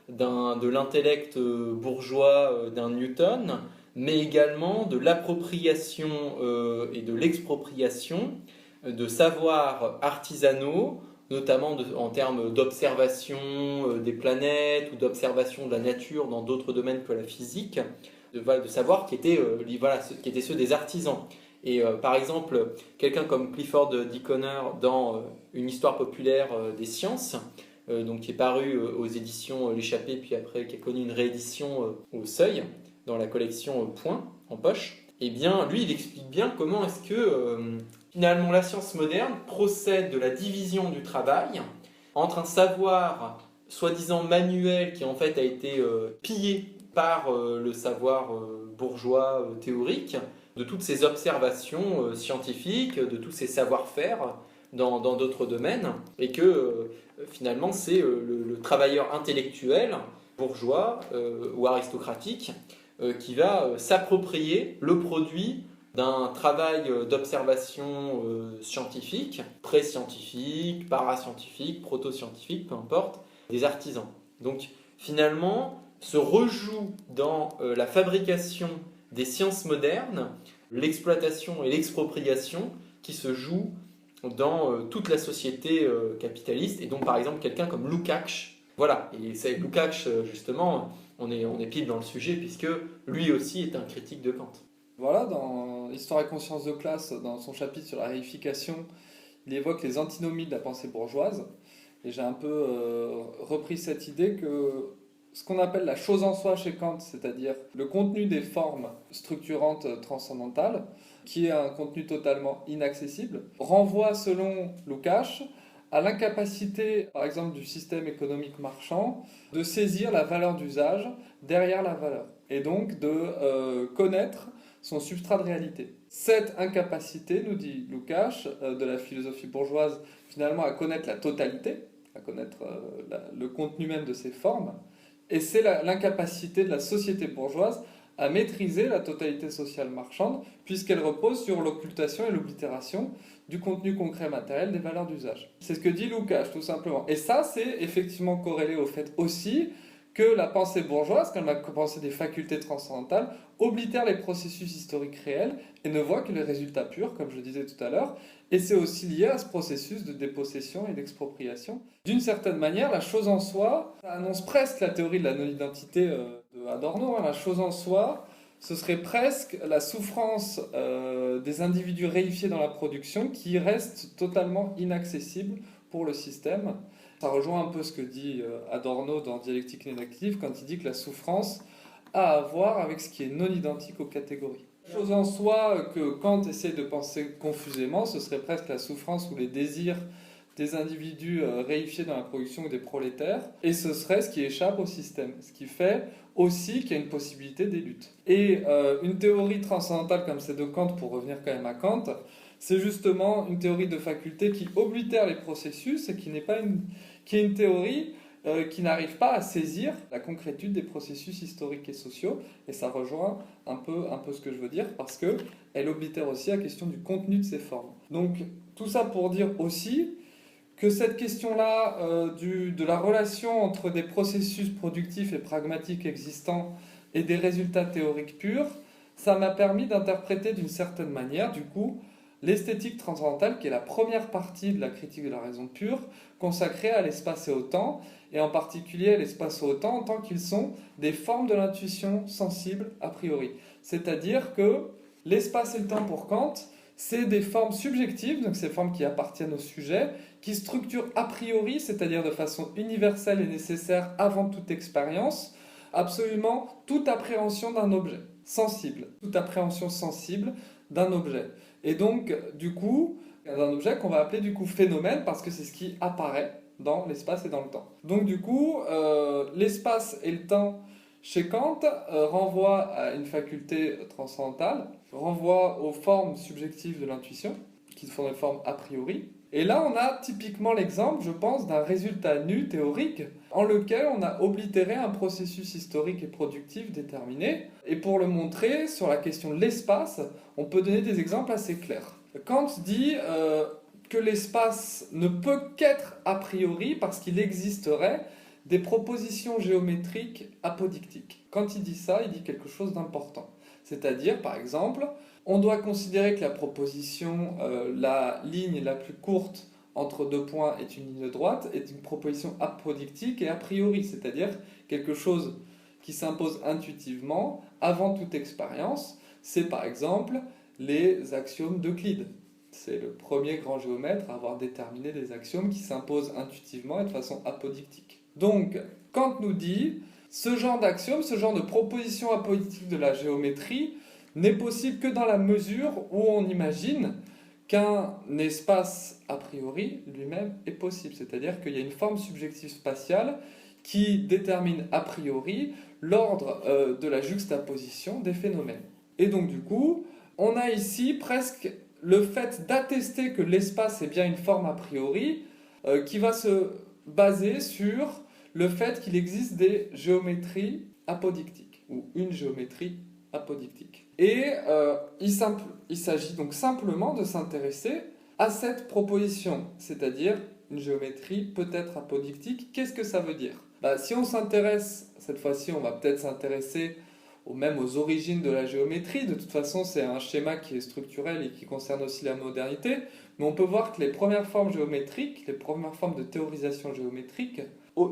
de l'intellect bourgeois d'un Newton, mais également de l'appropriation et de l'expropriation de savoirs artisanaux notamment en termes d'observation des planètes ou d'observation de la nature dans d'autres domaines que la physique, de savoir qui étaient ceux des artisans. Et par exemple, quelqu'un comme Clifford D. Conner dans Une histoire populaire des sciences, donc qui est paru aux éditions L'Échappée, puis après qui a connu une réédition au Seuil, dans la collection Point, en poche, eh bien, lui, il explique bien comment est-ce que finalement la science moderne procède de la division du travail entre un savoir soi-disant manuel qui en fait a été pillé par le savoir bourgeois théorique, de toutes ces observations scientifiques, de tous ces savoir-faire dans d'autres domaines, et que finalement c'est le travailleur intellectuel, bourgeois ou aristocratique, qui va s'approprier le produit d'un travail d'observation scientifique, pré-scientifique, parascientifique, proto-scientifique, peu importe, des artisans. Donc finalement, se rejoue dans la fabrication des sciences modernes l'exploitation et l'expropriation qui se jouent dans toute la société capitaliste, et donc par exemple quelqu'un comme Lukács. Voilà, et c'est Lukács justement, on est pile dans le sujet puisque lui aussi est un critique de Kant. Voilà, dans Histoire et conscience de classe, dans son chapitre sur la réification, il évoque les antinomies de la pensée bourgeoise, et j'ai un peu repris cette idée que ce qu'on appelle la chose en soi chez Kant, c'est-à-dire le contenu des formes structurantes transcendantales, qui est un contenu totalement inaccessible, renvoie selon Lukács à l'incapacité, par exemple, du système économique marchand de saisir la valeur d'usage derrière la valeur, et donc de connaître son substrat de réalité. Cette incapacité, nous dit Lukács, de la philosophie bourgeoise, finalement à connaître la totalité, à connaître le contenu même de ces formes, et c'est l'incapacité de la société bourgeoise à maîtriser la totalité sociale marchande, puisqu'elle repose sur l'occultation et l'oblitération du contenu concret matériel des valeurs d'usage. C'est ce que dit Lukács, tout simplement. Et ça, c'est effectivement corrélé au fait aussi que la pensée bourgeoise, comme la pensée des facultés transcendantales, oblitère les processus historiques réels et ne voit que les résultats purs, comme je disais tout à l'heure. Et c'est aussi lié à ce processus de dépossession et d'expropriation. D'une certaine manière, la chose en soi, ça annonce presque la théorie de la non-identité de Adorno. La chose en soi, ce serait presque la souffrance des individus réifiés dans la production qui reste totalement inaccessible pour le système. Ça rejoint un peu ce que dit Adorno dans Dialectique négative quand il dit que la souffrance a à voir avec ce qui est non identique aux catégories. La chose en soi que Kant essaie de penser confusément, ce serait presque la souffrance ou les désirs des individus réifiés dans la production ou des prolétaires, et ce serait ce qui échappe au système, ce qui fait aussi qu'il y a une possibilité des luttes. Et une théorie transcendantale comme celle de Kant, pour revenir quand même à Kant, c'est justement une théorie de faculté qui oblitère les processus et qui est une théorie qui n'arrive pas à saisir la concrétude des processus historiques et sociaux. Et ça rejoint un peu ce que je veux dire, parce qu'elle oblitère aussi la question du contenu de ces formes. Donc tout ça pour dire aussi que cette question-là de la relation entre des processus productifs et pragmatiques existants et des résultats théoriques purs, ça m'a permis d'interpréter d'une certaine manière, du coup, l'esthétique transcendantale, qui est la première partie de la critique de la raison pure, consacrée à l'espace et au temps, et en particulier à l'espace et au temps en tant qu'ils sont des formes de l'intuition sensible a priori. C'est-à-dire que l'espace et le temps pour Kant, c'est des formes subjectives, donc ces formes qui appartiennent au sujet, qui structurent a priori, c'est-à-dire de façon universelle et nécessaire avant toute expérience, absolument toute appréhension d'un objet sensible, toute appréhension sensible d'un objet. Et donc, du coup, d'un objet qu'on va appeler du coup phénomène, parce que c'est ce qui apparaît dans l'espace et dans le temps. Donc du coup, l'espace et le temps chez Kant renvoient à une faculté transcendantale, renvoient aux formes subjectives de l'intuition, qui sont des formes a priori. Et là, on a typiquement l'exemple, je pense, d'un résultat nu théorique en lequel on a oblitéré un processus historique et productif déterminé. Et pour le montrer, sur la question de l'espace, on peut donner des exemples assez clairs. Kant dit que l'espace ne peut qu'être a priori parce qu'il existerait des propositions géométriques apodictiques. Quand il dit ça, il dit quelque chose d'important. C'est-à-dire, par exemple, on doit considérer que la proposition, la ligne la plus courte entre deux points est une ligne droite est une proposition apodictique et a priori, c'est-à-dire quelque chose qui s'impose intuitivement avant toute expérience. C'est par exemple les axiomes d'Euclide. C'est le premier grand géomètre à avoir déterminé des axiomes qui s'imposent intuitivement et de façon apodictique. Donc, Kant nous dit, ce genre d'axiome, ce genre de proposition apodictique de la géométrie n'est possible que dans la mesure où on imagine qu'un espace a priori lui-même est possible. C'est-à-dire qu'il y a une forme subjective spatiale qui détermine a priori l'ordre de la juxtaposition des phénomènes. Et donc du coup, on a ici presque le fait d'attester que l'espace est bien une forme a priori qui va se baser sur le fait qu'il existe des géométries apodictiques ou une géométrie apodictique. Et il s'agit donc simplement de s'intéresser à cette proposition, c'est-à-dire une géométrie peut-être apodictique. Qu'est-ce que ça veut dire ? Si on s'intéresse, cette fois-ci on va peut-être s'intéresser même aux origines de la géométrie. De toute façon, c'est un schéma qui est structurel et qui concerne aussi la modernité. Mais on peut voir que les premières formes géométriques, les premières formes de théorisation géométrique,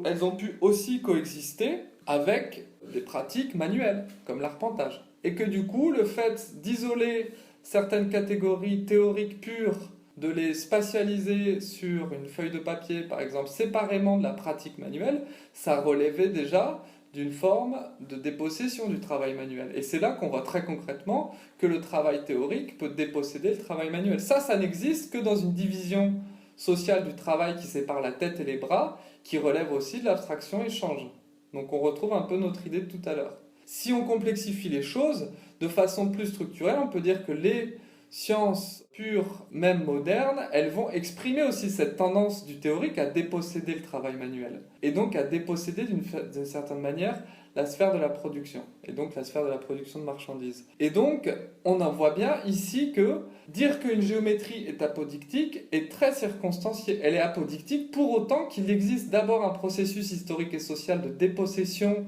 elles ont pu aussi coexister avec des pratiques manuelles, comme l'arpentage. Et que du coup, le fait d'isoler certaines catégories théoriques pures, de les spatialiser sur une feuille de papier, par exemple, séparément de la pratique manuelle, ça relevait déjà d'une forme de dépossession du travail manuel. Et c'est là qu'on voit très concrètement que le travail théorique peut déposséder le travail manuel. Ça n'existe que dans une division sociale du travail qui sépare la tête et les bras, qui relève aussi de l'abstraction échange. Donc on retrouve un peu notre idée de tout à l'heure. Si on complexifie les choses, de façon plus structurelle, on peut dire que les sciences pures, même modernes, elles vont exprimer aussi cette tendance du théorique à déposséder le travail manuel. Et donc à déposséder d'une certaine manière la sphère de la production. Et donc la sphère de la production de marchandises. Et donc on en voit bien ici que dire qu'une géométrie est apodictique est très circonstancié. Elle est apodictique pour autant qu'il existe d'abord un processus historique et social de dépossession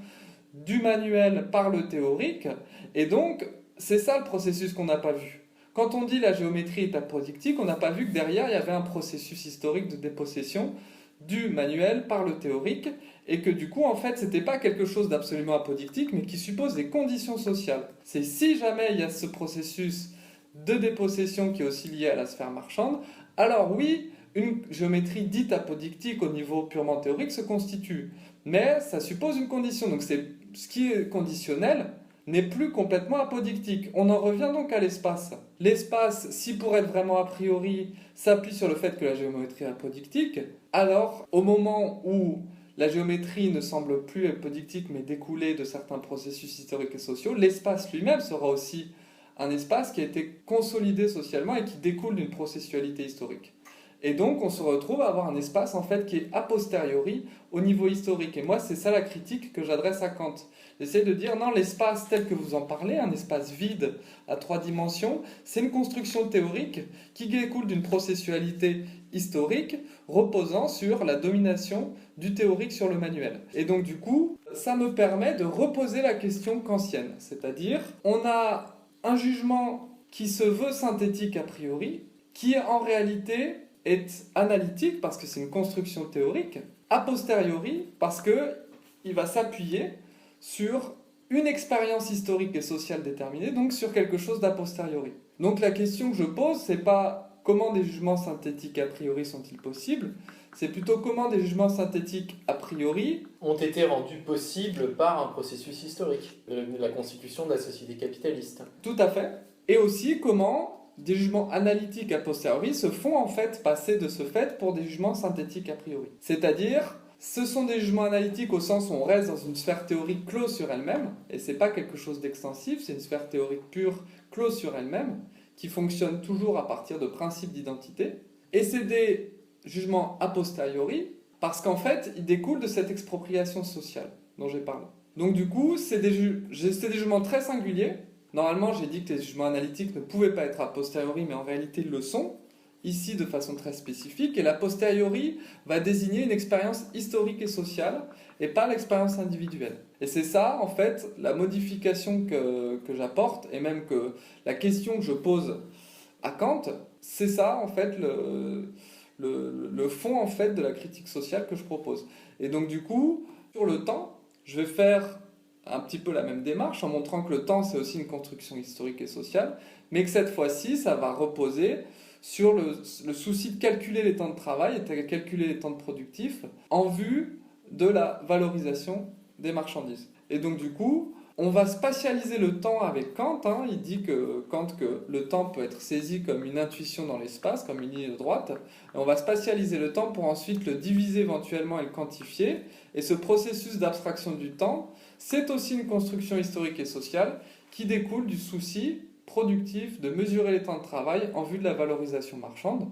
du manuel par le théorique. Et donc c'est ça le processus qu'on n'a pas vu. Quand on dit la géométrie est apodictique, on n'a pas vu que derrière il y avait un processus historique de dépossession du manuel par le théorique et que du coup en fait c'était pas quelque chose d'absolument apodictique mais qui suppose des conditions sociales. C'est si jamais il y a ce processus de dépossession qui est aussi lié à la sphère marchande, alors oui, une géométrie dite apodictique au niveau purement théorique se constitue. Mais ça suppose une condition, donc c'est ce qui est conditionnel n'est plus complètement apodictique. On en revient donc à l'espace. L'espace, si pour être vraiment a priori, s'appuie sur le fait que la géométrie est apodictique, alors au moment où la géométrie ne semble plus apodictique mais découler de certains processus historiques et sociaux, l'espace lui-même sera aussi un espace qui a été consolidé socialement et qui découle d'une processualité historique. Et donc on se retrouve à avoir un espace en fait qui est a posteriori au niveau historique. Et moi c'est ça la critique que j'adresse à Kant. J'essaie de dire non, l'espace tel que vous en parlez, un espace vide à 3 dimensions, c'est une construction théorique qui découle d'une processualité historique reposant sur la domination du théorique sur le manuel. Et donc du coup, ça me permet de reposer la question kantienne. C'est-à-dire, on a un jugement qui se veut synthétique a priori, qui en réalité est analytique parce que c'est une construction théorique, a posteriori parce qu'il va s'appuyer sur une expérience historique et sociale déterminée, donc sur quelque chose d'a posteriori. Donc la question que je pose, c'est pas comment des jugements synthétiques a priori sont-ils possibles, c'est plutôt comment des jugements synthétiques a priori ont été rendus possibles par un processus historique, la constitution de la société capitaliste. Tout à fait. Et aussi comment des jugements analytiques a posteriori se font en fait passer de ce fait pour des jugements synthétiques a priori. C'est-à-dire, ce sont des jugements analytiques au sens où on reste dans une sphère théorique close sur elle-même, et c'est pas quelque chose d'extensif, c'est une sphère théorique pure close sur elle-même, qui fonctionne toujours à partir de principes d'identité, et c'est des jugements a posteriori, parce qu'en fait, ils découlent de cette expropriation sociale dont j'ai parlé. Donc du coup, c'est des jugements très singuliers. Normalement, j'ai dit que les jugements analytiques ne pouvaient pas être a posteriori, mais en réalité, ils le sont, ici de façon très spécifique, et la posteriori va désigner une expérience historique et sociale, et pas l'expérience individuelle. Et c'est ça, en fait, la modification que j'apporte, et même que la question que je pose à Kant, c'est ça, en fait, le fond en fait de la critique sociale que je propose. Et donc du coup, sur le temps, je vais faire un petit peu la même démarche en montrant que le temps c'est aussi une construction historique et sociale, mais que cette fois-ci ça va reposer sur le souci de calculer les temps de travail et de calculer les temps de productif en vue de la valorisation des marchandises. Et donc du coup, on va spatialiser le temps avec Kant. Il dit que le temps peut être saisi comme une intuition dans l'espace, comme une ligne droite. Et on va spatialiser le temps pour ensuite le diviser éventuellement et le quantifier. Et ce processus d'abstraction du temps, c'est aussi une construction historique et sociale qui découle du souci productif de mesurer les temps de travail en vue de la valorisation marchande.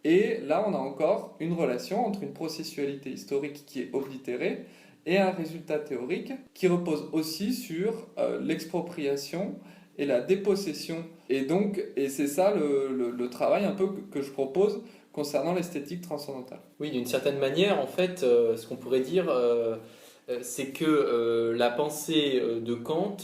Et là, on a encore une relation entre une processualité historique qui est oblitérée et un résultat théorique qui repose aussi sur l'expropriation et la dépossession. Et c'est ça le travail un peu que je propose concernant l'esthétique transcendantale. Oui, d'une certaine manière, en fait, ce qu'on pourrait dire, c'est que la pensée de Kant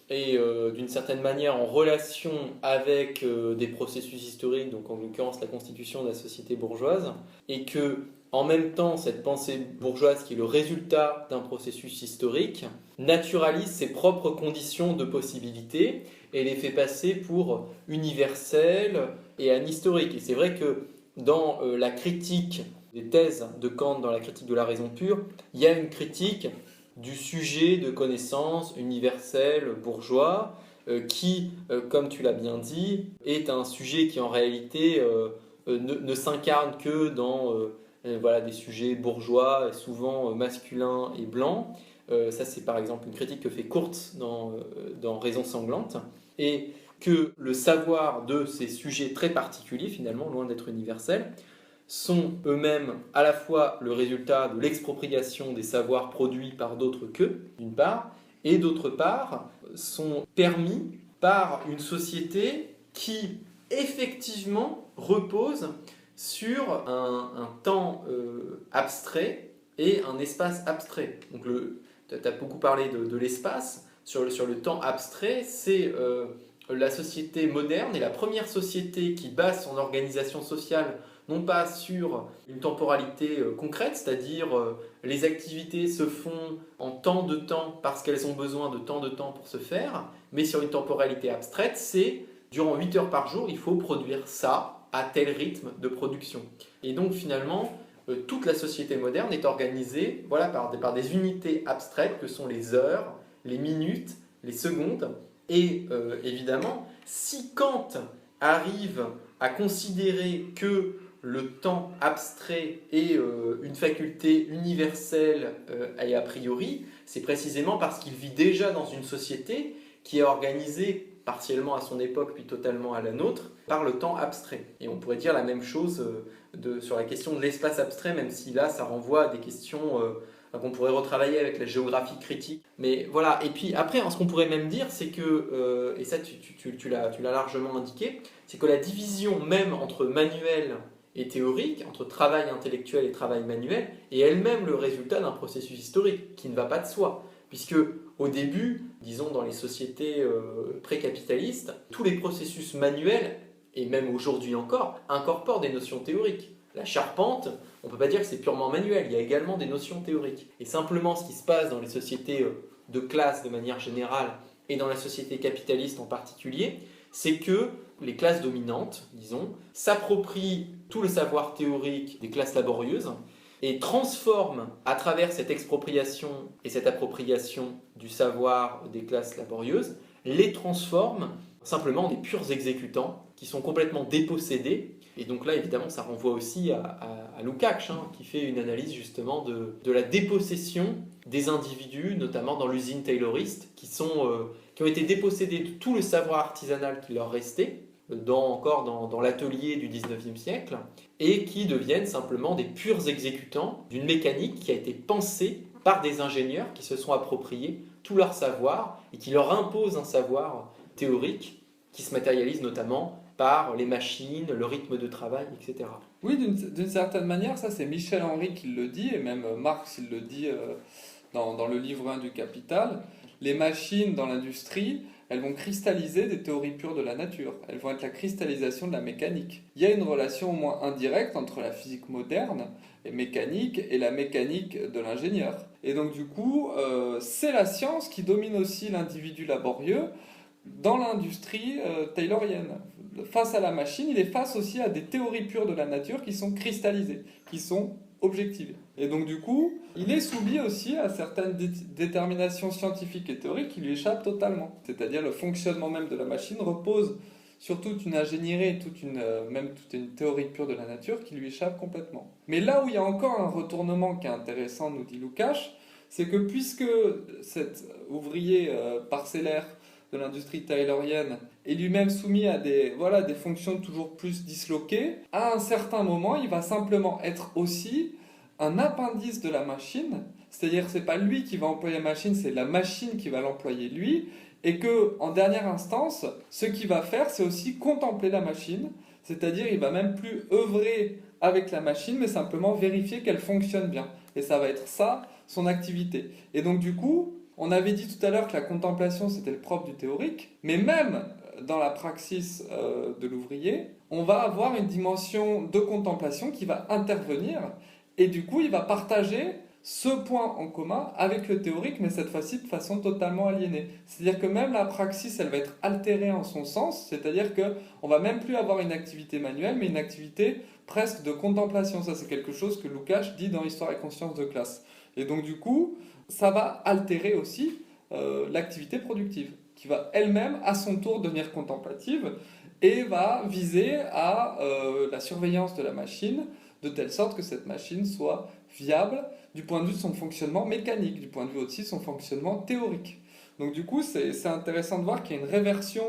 est d'une certaine manière en relation avec des processus historiques, donc en l'occurrence la constitution de la société bourgeoise, et que en même temps, cette pensée bourgeoise, qui est le résultat d'un processus historique, naturalise ses propres conditions de possibilité et les fait passer pour universelles et anhistoriques. Et c'est vrai que dans la critique des thèses de Kant, dans la critique de la raison pure, il y a une critique du sujet de connaissance universel bourgeois qui, comme tu l'as bien dit, est un sujet qui en réalité ne s'incarne que dans des sujets bourgeois, souvent masculins et blancs. Ça, c'est par exemple une critique que fait Kurtz dans Raison sanglante. Et que le savoir de ces sujets très particuliers, finalement, loin d'être universels, sont eux-mêmes à la fois le résultat de l'expropriation des savoirs produits par d'autres qu'eux, d'une part, et d'autre part, sont permis par une société qui, effectivement, repose sur un temps abstrait et un espace abstrait. Donc tu as beaucoup parlé de l'espace. Sur le temps abstrait, c'est la société moderne et la première société qui base son organisation sociale non pas sur une temporalité concrète, c'est-à-dire les activités se font en tant de temps parce qu'elles ont besoin de tant de temps pour se faire, mais sur une temporalité abstraite, c'est durant 8 heures par jour, il faut produire ça à tel rythme de production. Et donc finalement, toute la société moderne est organisée par des unités abstraites que sont les heures, les minutes, les secondes. Et évidemment, si Kant arrive à considérer que le temps abstrait est une faculté universelle et a priori, c'est précisément parce qu'il vit déjà dans une société qui est organisée partiellement à son époque puis totalement à la nôtre par le temps abstrait. Et on pourrait dire la même chose sur la question de l'espace abstrait, même si là ça renvoie à des questions qu'on pourrait retravailler avec la géographie critique. Mais voilà, et puis après, ce qu'on pourrait même dire, c'est que, et ça tu l'as largement indiqué, c'est que la division même entre manuel et théorique, entre travail intellectuel et travail manuel, est elle-même le résultat d'un processus historique qui ne va pas de soi. Puisque au début, disons dans les sociétés pré-capitalistes, tous les processus manuels, et même aujourd'hui encore, incorporent des notions théoriques. La charpente, on ne peut pas dire que c'est purement manuel, il y a également des notions théoriques. Et simplement ce qui se passe dans les sociétés de classe de manière générale, et dans la société capitaliste en particulier, c'est que les classes dominantes, disons, s'approprient tout le savoir théorique des classes laborieuses, et transforme à travers cette expropriation et cette appropriation du savoir des classes laborieuses, les transforme simplement en des purs exécutants qui sont complètement dépossédés. Et donc là, évidemment, ça renvoie aussi à Lukács, qui fait une analyse justement de la dépossession des individus, notamment dans l'usine tayloriste, qui ont été dépossédés de tout le savoir artisanal qui leur restait, dans l'atelier du 19e siècle, et qui deviennent simplement des purs exécutants d'une mécanique qui a été pensée par des ingénieurs qui se sont appropriés tout leur savoir et qui leur imposent un savoir théorique qui se matérialise notamment par les machines, le rythme de travail, etc. Oui, d'une certaine manière, ça c'est Michel Henry qui le dit, et même Marx il le dit dans le livre 1 du Capital. les machines dans l'industrie, elles vont cristalliser des théories pures de la nature. Elles vont être la cristallisation de la mécanique. Il y a une relation au moins indirecte entre la physique moderne et mécanique et la mécanique de l'ingénieur. Et donc du coup, c'est la science qui domine aussi l'individu laborieux dans l'industrie taylorienne. Face à la machine, il est face aussi à des théories pures de la nature qui sont cristallisées, qui sont objectives. Et donc du coup, il est soumis aussi à certaines déterminations scientifiques et théoriques qui lui échappent totalement. C'est-à-dire le fonctionnement même de la machine repose sur toute une ingénierie, même toute une théorie pure de la nature qui lui échappe complètement. Mais là où il y a encore un retournement qui est intéressant, nous dit Lukács, c'est que puisque cet ouvrier parcellaire de l'industrie taylorienne est lui-même soumis à des fonctions toujours plus disloquées, à un certain moment, il va simplement être aussi un appendice de la machine, c'est-à-dire que c'est pas lui qui va employer la machine, c'est la machine qui va l'employer lui, et que en dernière instance, ce qu'il va faire, c'est aussi contempler la machine, c'est-à-dire il va même plus œuvrer avec la machine, mais simplement vérifier qu'elle fonctionne bien. Et ça va être ça, son activité. Et donc du coup, on avait dit tout à l'heure que la contemplation, c'était le propre du théorique, mais même dans la praxis de l'ouvrier, on va avoir une dimension de contemplation qui va intervenir, et du coup, il va partager ce point en commun avec le théorique, mais cette fois-ci de façon totalement aliénée. C'est-à-dire que même la praxis, elle va être altérée en son sens, c'est-à-dire qu'on va même plus avoir une activité manuelle, mais une activité presque de contemplation. Ça, c'est quelque chose que Lukács dit dans Histoire et conscience de classe. Et donc du coup, ça va altérer aussi l'activité productive, qui va elle-même à son tour devenir contemplative et va viser à la surveillance de la machine, de telle sorte que cette machine soit viable du point de vue de son fonctionnement mécanique, du point de vue aussi de son fonctionnement théorique. Donc du coup, c'est intéressant de voir qu'il y a une réversion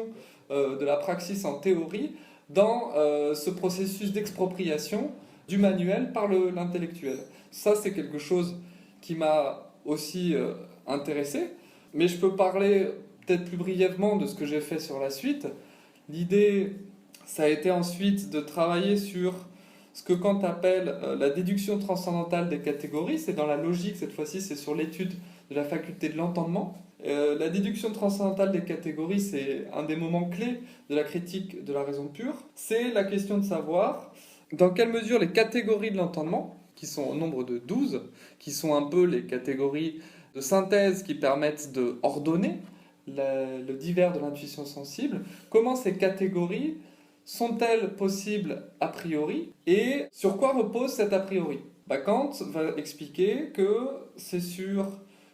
de la praxis en théorie dans ce processus d'expropriation du manuel par l'intellectuel. Ça, c'est quelque chose qui m'a aussi intéressé, mais je peux parler peut-être plus brièvement de ce que j'ai fait sur la suite. L'idée, ça a été ensuite de travailler sur ce que Kant appelle la déduction transcendantale des catégories. C'est dans la logique, cette fois-ci, c'est sur l'étude de la faculté de l'entendement. La déduction transcendantale des catégories, c'est un des moments clés de la critique de la raison pure. C'est la question de savoir dans quelle mesure les catégories de l'entendement, qui sont au nombre de 12, qui sont un peu les catégories de synthèse qui permettent de ordonner le divers de l'intuition sensible, comment ces catégories sont-elles possibles a priori et sur quoi repose cet a priori? Kant va expliquer que c'est sur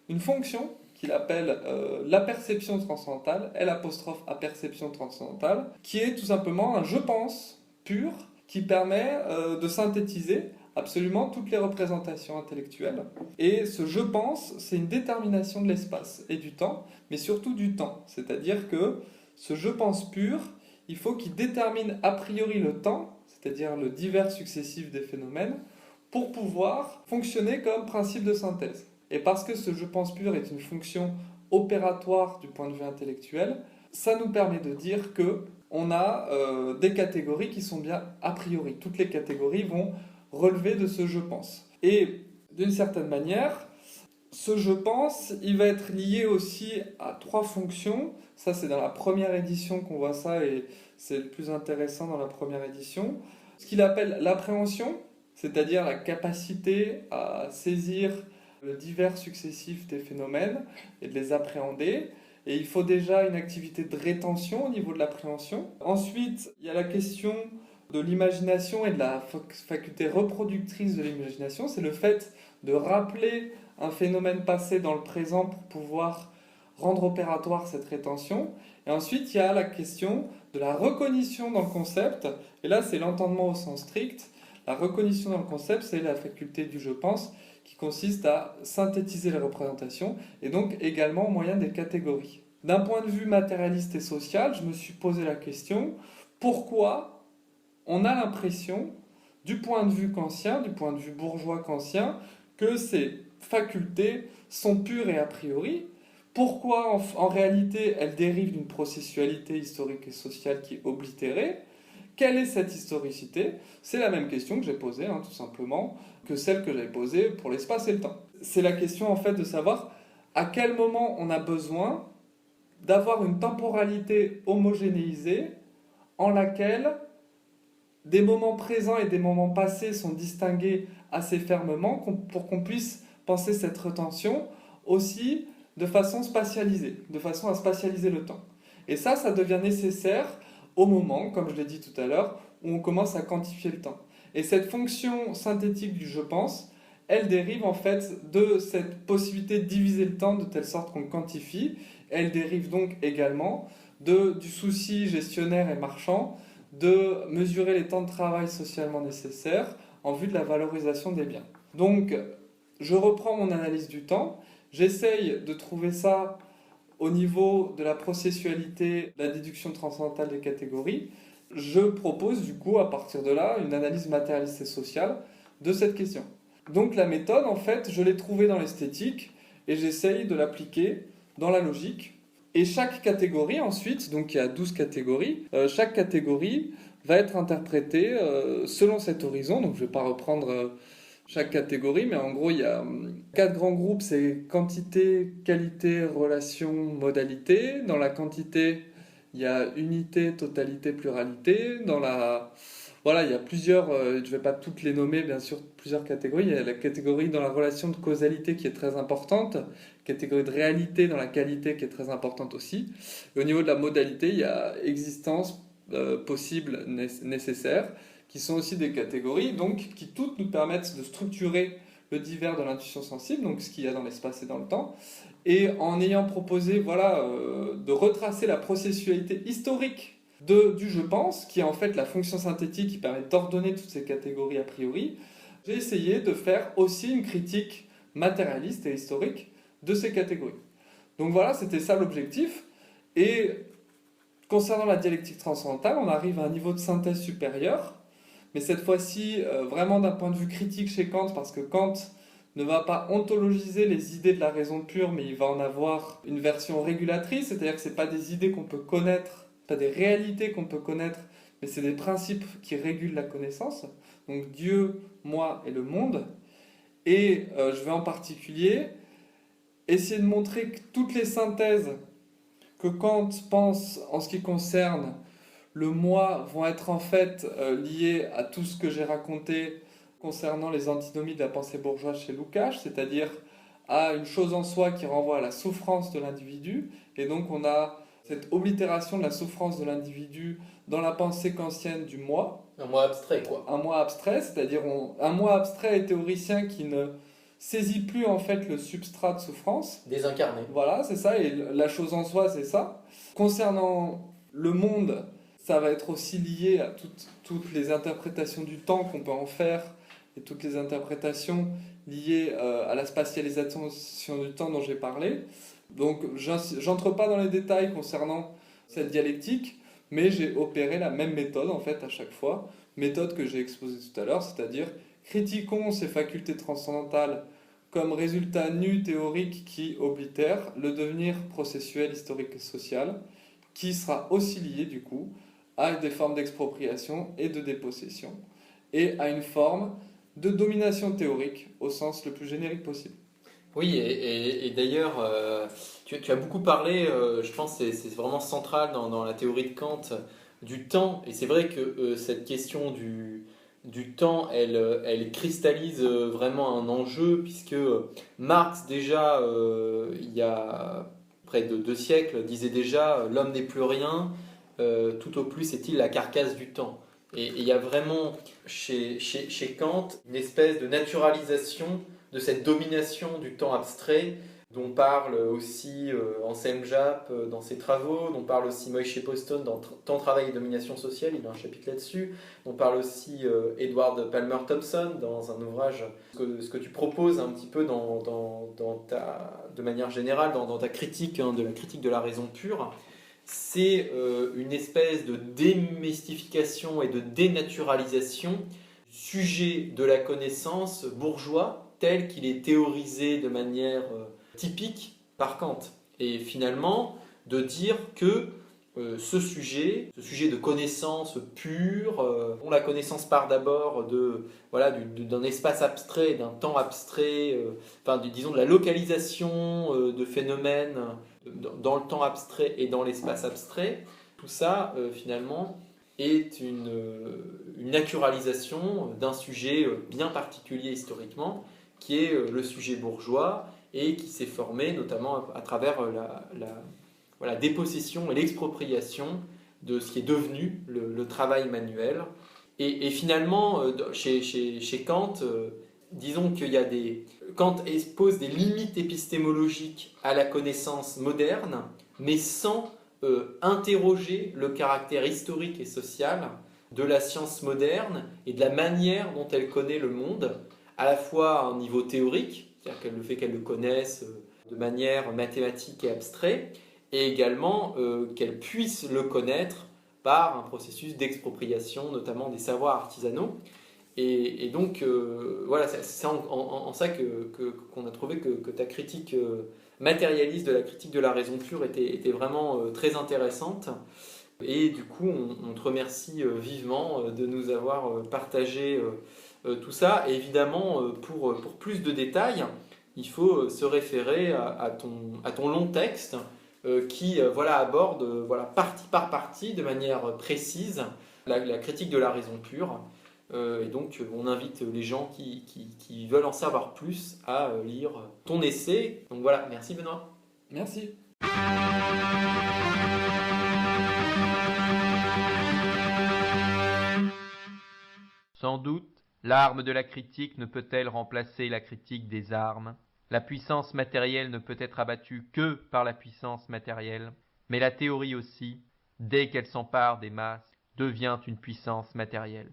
une fonction qu'il appelle la perception transcendantale, L''aperception transcendantale, qui est tout simplement un je pense pur qui permet de synthétiser absolument toutes les représentations intellectuelles. Et ce je pense, c'est une détermination de l'espace et du temps, mais surtout du temps. C'est-à-dire que ce je pense pur, il faut qu'il détermine a priori le temps, c'est-à-dire le divers successif des phénomènes, pour pouvoir fonctionner comme principe de synthèse. Et parce que ce je pense pur est une fonction opératoire du point de vue intellectuel, ça nous permet de dire que on a des catégories qui sont bien a priori. Toutes les catégories vont relever de ce je pense. Et d'une certaine manière, ce je pense, il va être lié aussi à 3 fonctions. Ça, c'est dans la première édition qu'on voit ça et c'est le plus intéressant dans la première édition. Ce qu'il appelle l'appréhension, c'est-à-dire la capacité à saisir le divers successif des phénomènes et de les appréhender. Et il faut déjà une activité de rétention au niveau de l'appréhension. Ensuite, il y a la question de l'imagination et de la faculté reproductrice de l'imagination. C'est le fait de rappeler un phénomène passé dans le présent pour pouvoir rendre opératoire cette rétention. Et ensuite, il y a la question de la recognition dans le concept. Et là, c'est l'entendement au sens strict. La recognition dans le concept, c'est la faculté du je pense qui consiste à synthétiser les représentations et donc également au moyen des catégories. D'un point de vue matérialiste et social, je me suis posé la question pourquoi on a l'impression, du point de vue kantien, du point de vue bourgeois kantien, que ces facultés sont pures et a priori. Pourquoi en réalité elles dérivent d'une processualité historique et sociale qui est oblitérée? Quelle est cette historicité? C'est la même question que j'ai posée, tout simplement, que celle que j'avais posée pour l'espace et le temps. C'est la question en fait de savoir à quel moment on a besoin d'avoir une temporalité homogénéisée en laquelle des moments présents et des moments passés sont distingués assez fermement pour qu'on puisse penser cette retention aussi de façon spatialisée, de façon à spatialiser le temps. Et ça devient nécessaire au moment, comme je l'ai dit tout à l'heure, où on commence à quantifier le temps. Et cette fonction synthétique du je pense, elle dérive en fait de cette possibilité de diviser le temps de telle sorte qu'on le quantifie. Elle dérive donc également du souci gestionnaire et marchand de mesurer les temps de travail socialement nécessaires en vue de la valorisation des biens. Donc, je reprends mon analyse du temps, j'essaye de trouver ça au niveau de la processualité, de la déduction transcendantale des catégories. Je propose du coup, à partir de là, une analyse matérialiste et sociale de cette question. Donc la méthode, en fait, je l'ai trouvée dans l'esthétique et j'essaye de l'appliquer dans la logique. Et chaque catégorie ensuite, donc il y a 12 catégories, chaque catégorie va être interprétée selon cet horizon. Donc je ne vais pas reprendre chaque catégorie, mais en gros il y a 4 grands groupes, c'est quantité, qualité, relation, modalité. Dans la quantité, il y a unité, totalité, pluralité. Voilà, il y a plusieurs, je ne vais pas toutes les nommer, bien sûr, plusieurs catégories. Il y a la catégorie dans la relation de causalité qui est très importante, catégorie de réalité dans la qualité qui est très importante aussi. Et au niveau de la modalité, il y a existence, possible, nécessaire, qui sont aussi des catégories, donc qui toutes nous permettent de structurer le divers de l'intuition sensible, donc ce qu'il y a dans l'espace et dans le temps. Et en ayant proposé, de retracer la processualité historique du je pense, qui est en fait la fonction synthétique qui permet d'ordonner toutes ces catégories a priori, j'ai essayé de faire aussi une critique matérialiste et historique de ces catégories. Donc voilà, c'était ça l'objectif. Et concernant la dialectique transcendantale, on arrive à un niveau de synthèse supérieur, mais cette fois-ci vraiment d'un point de vue critique chez Kant, parce que Kant ne va pas ontologiser les idées de la raison pure, mais il va en avoir une version régulatrice, c'est-à-dire que ce n'est pas des idées qu'on peut connaître, pas des réalités qu'on peut connaître, mais c'est des principes qui régulent la connaissance. Donc Dieu, moi et le monde. Et je vais en particulier essayer de montrer que toutes les synthèses que Kant pense en ce qui concerne le moi vont être en fait liées à tout ce que j'ai raconté concernant les antinomies de la pensée bourgeoise chez Lukács, c'est-à-dire à une chose en soi qui renvoie à la souffrance de l'individu. Et donc on a cette oblitération de la souffrance de l'individu dans la pensée kantienne du moi. Un moi abstrait, quoi. Un moi abstrait, c'est-à-dire un moi abstrait et théoricien qui ne saisit plus en fait le substrat de souffrance. Désincarné. Voilà, c'est ça, et la chose en soi, c'est ça. Concernant le monde, ça va être aussi lié à toutes les interprétations du temps qu'on peut en faire, et toutes les interprétations liées à la spatialisation du temps dont j'ai parlé. Donc, j'entre pas dans les détails concernant cette dialectique, mais j'ai opéré la même méthode en fait à chaque fois, méthode que j'ai exposée tout à l'heure, c'est-à-dire critiquons ces facultés transcendantales comme résultat nu théorique qui oblitère le devenir processuel, historique et social, qui sera aussi lié du coup à des formes d'expropriation et de dépossession, et à une forme de domination théorique au sens le plus générique possible. Oui, et d'ailleurs, tu as beaucoup parlé, je pense que c'est vraiment central dans la théorie de Kant, du temps. Et c'est vrai que cette question du temps, elle cristallise vraiment un enjeu, puisque Marx, déjà, il y a près de 2 siècles, disait déjà l'homme n'est plus rien, tout au plus est-il la carcasse du temps. Et il y a vraiment chez Kant une espèce de naturalisation de cette domination du temps abstrait dont parle aussi Anselm Japp dans ses travaux, dont parle aussi Moïse Poston dans Temps, travail et domination sociale, il a un chapitre là-dessus, dont parle aussi Edward Palmer Thompson dans un ouvrage, ce que tu proposes un petit peu de manière générale dans ta critique, de la critique de la raison pure, c'est une espèce de démystification et de dénaturalisation du sujet de la connaissance bourgeois tel qu'il est théorisé de manière typique par Kant. Et finalement, de dire que ce sujet de connaissance pure, dont la connaissance part d'abord d'un espace abstrait, d'un temps abstrait, disons de la localisation de phénomènes dans le temps abstrait et dans l'espace abstrait. Tout ça, finalement, est une naturalisation d'un sujet bien particulier historiquement, qui est le sujet bourgeois, et qui s'est formé notamment à travers la dépossession et l'expropriation de ce qui est devenu le travail manuel. Et finalement, chez Kant, disons qu'il y a Kant pose des limites épistémologiques à la connaissance moderne, mais sans interroger le caractère historique et social de la science moderne et de la manière dont elle connaît le monde, à la fois à un niveau théorique, c'est-à-dire le fait qu'elle le connaisse de manière mathématique et abstraite, et également qu'elle puisse le connaître par un processus d'expropriation, notamment des savoirs artisanaux. Et donc, voilà, c'est en ça qu'on a trouvé que ta critique matérialiste de la critique de la raison pure était vraiment très intéressante. Et du coup, on te remercie vivement de nous avoir partagé tout ça. Et évidemment, pour plus de détails, il faut se référer à ton long texte qui aborde partie par partie, de manière précise, la critique de la raison pure. Et donc, on invite les gens qui veulent en savoir plus à lire ton essai. Donc voilà, merci Benoît. Merci. Sans doute, l'arme de la critique ne peut-elle remplacer la critique des armes. La puissance matérielle ne peut être abattue que par la puissance matérielle, mais la théorie aussi, dès qu'elle s'empare des masses, devient une puissance matérielle.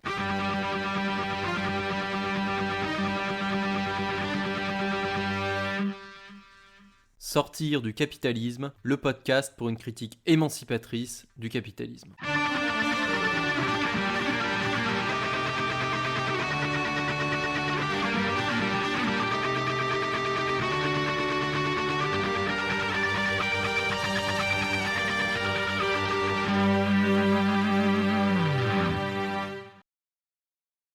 Sortir du capitalisme, le podcast pour une critique émancipatrice du capitalisme.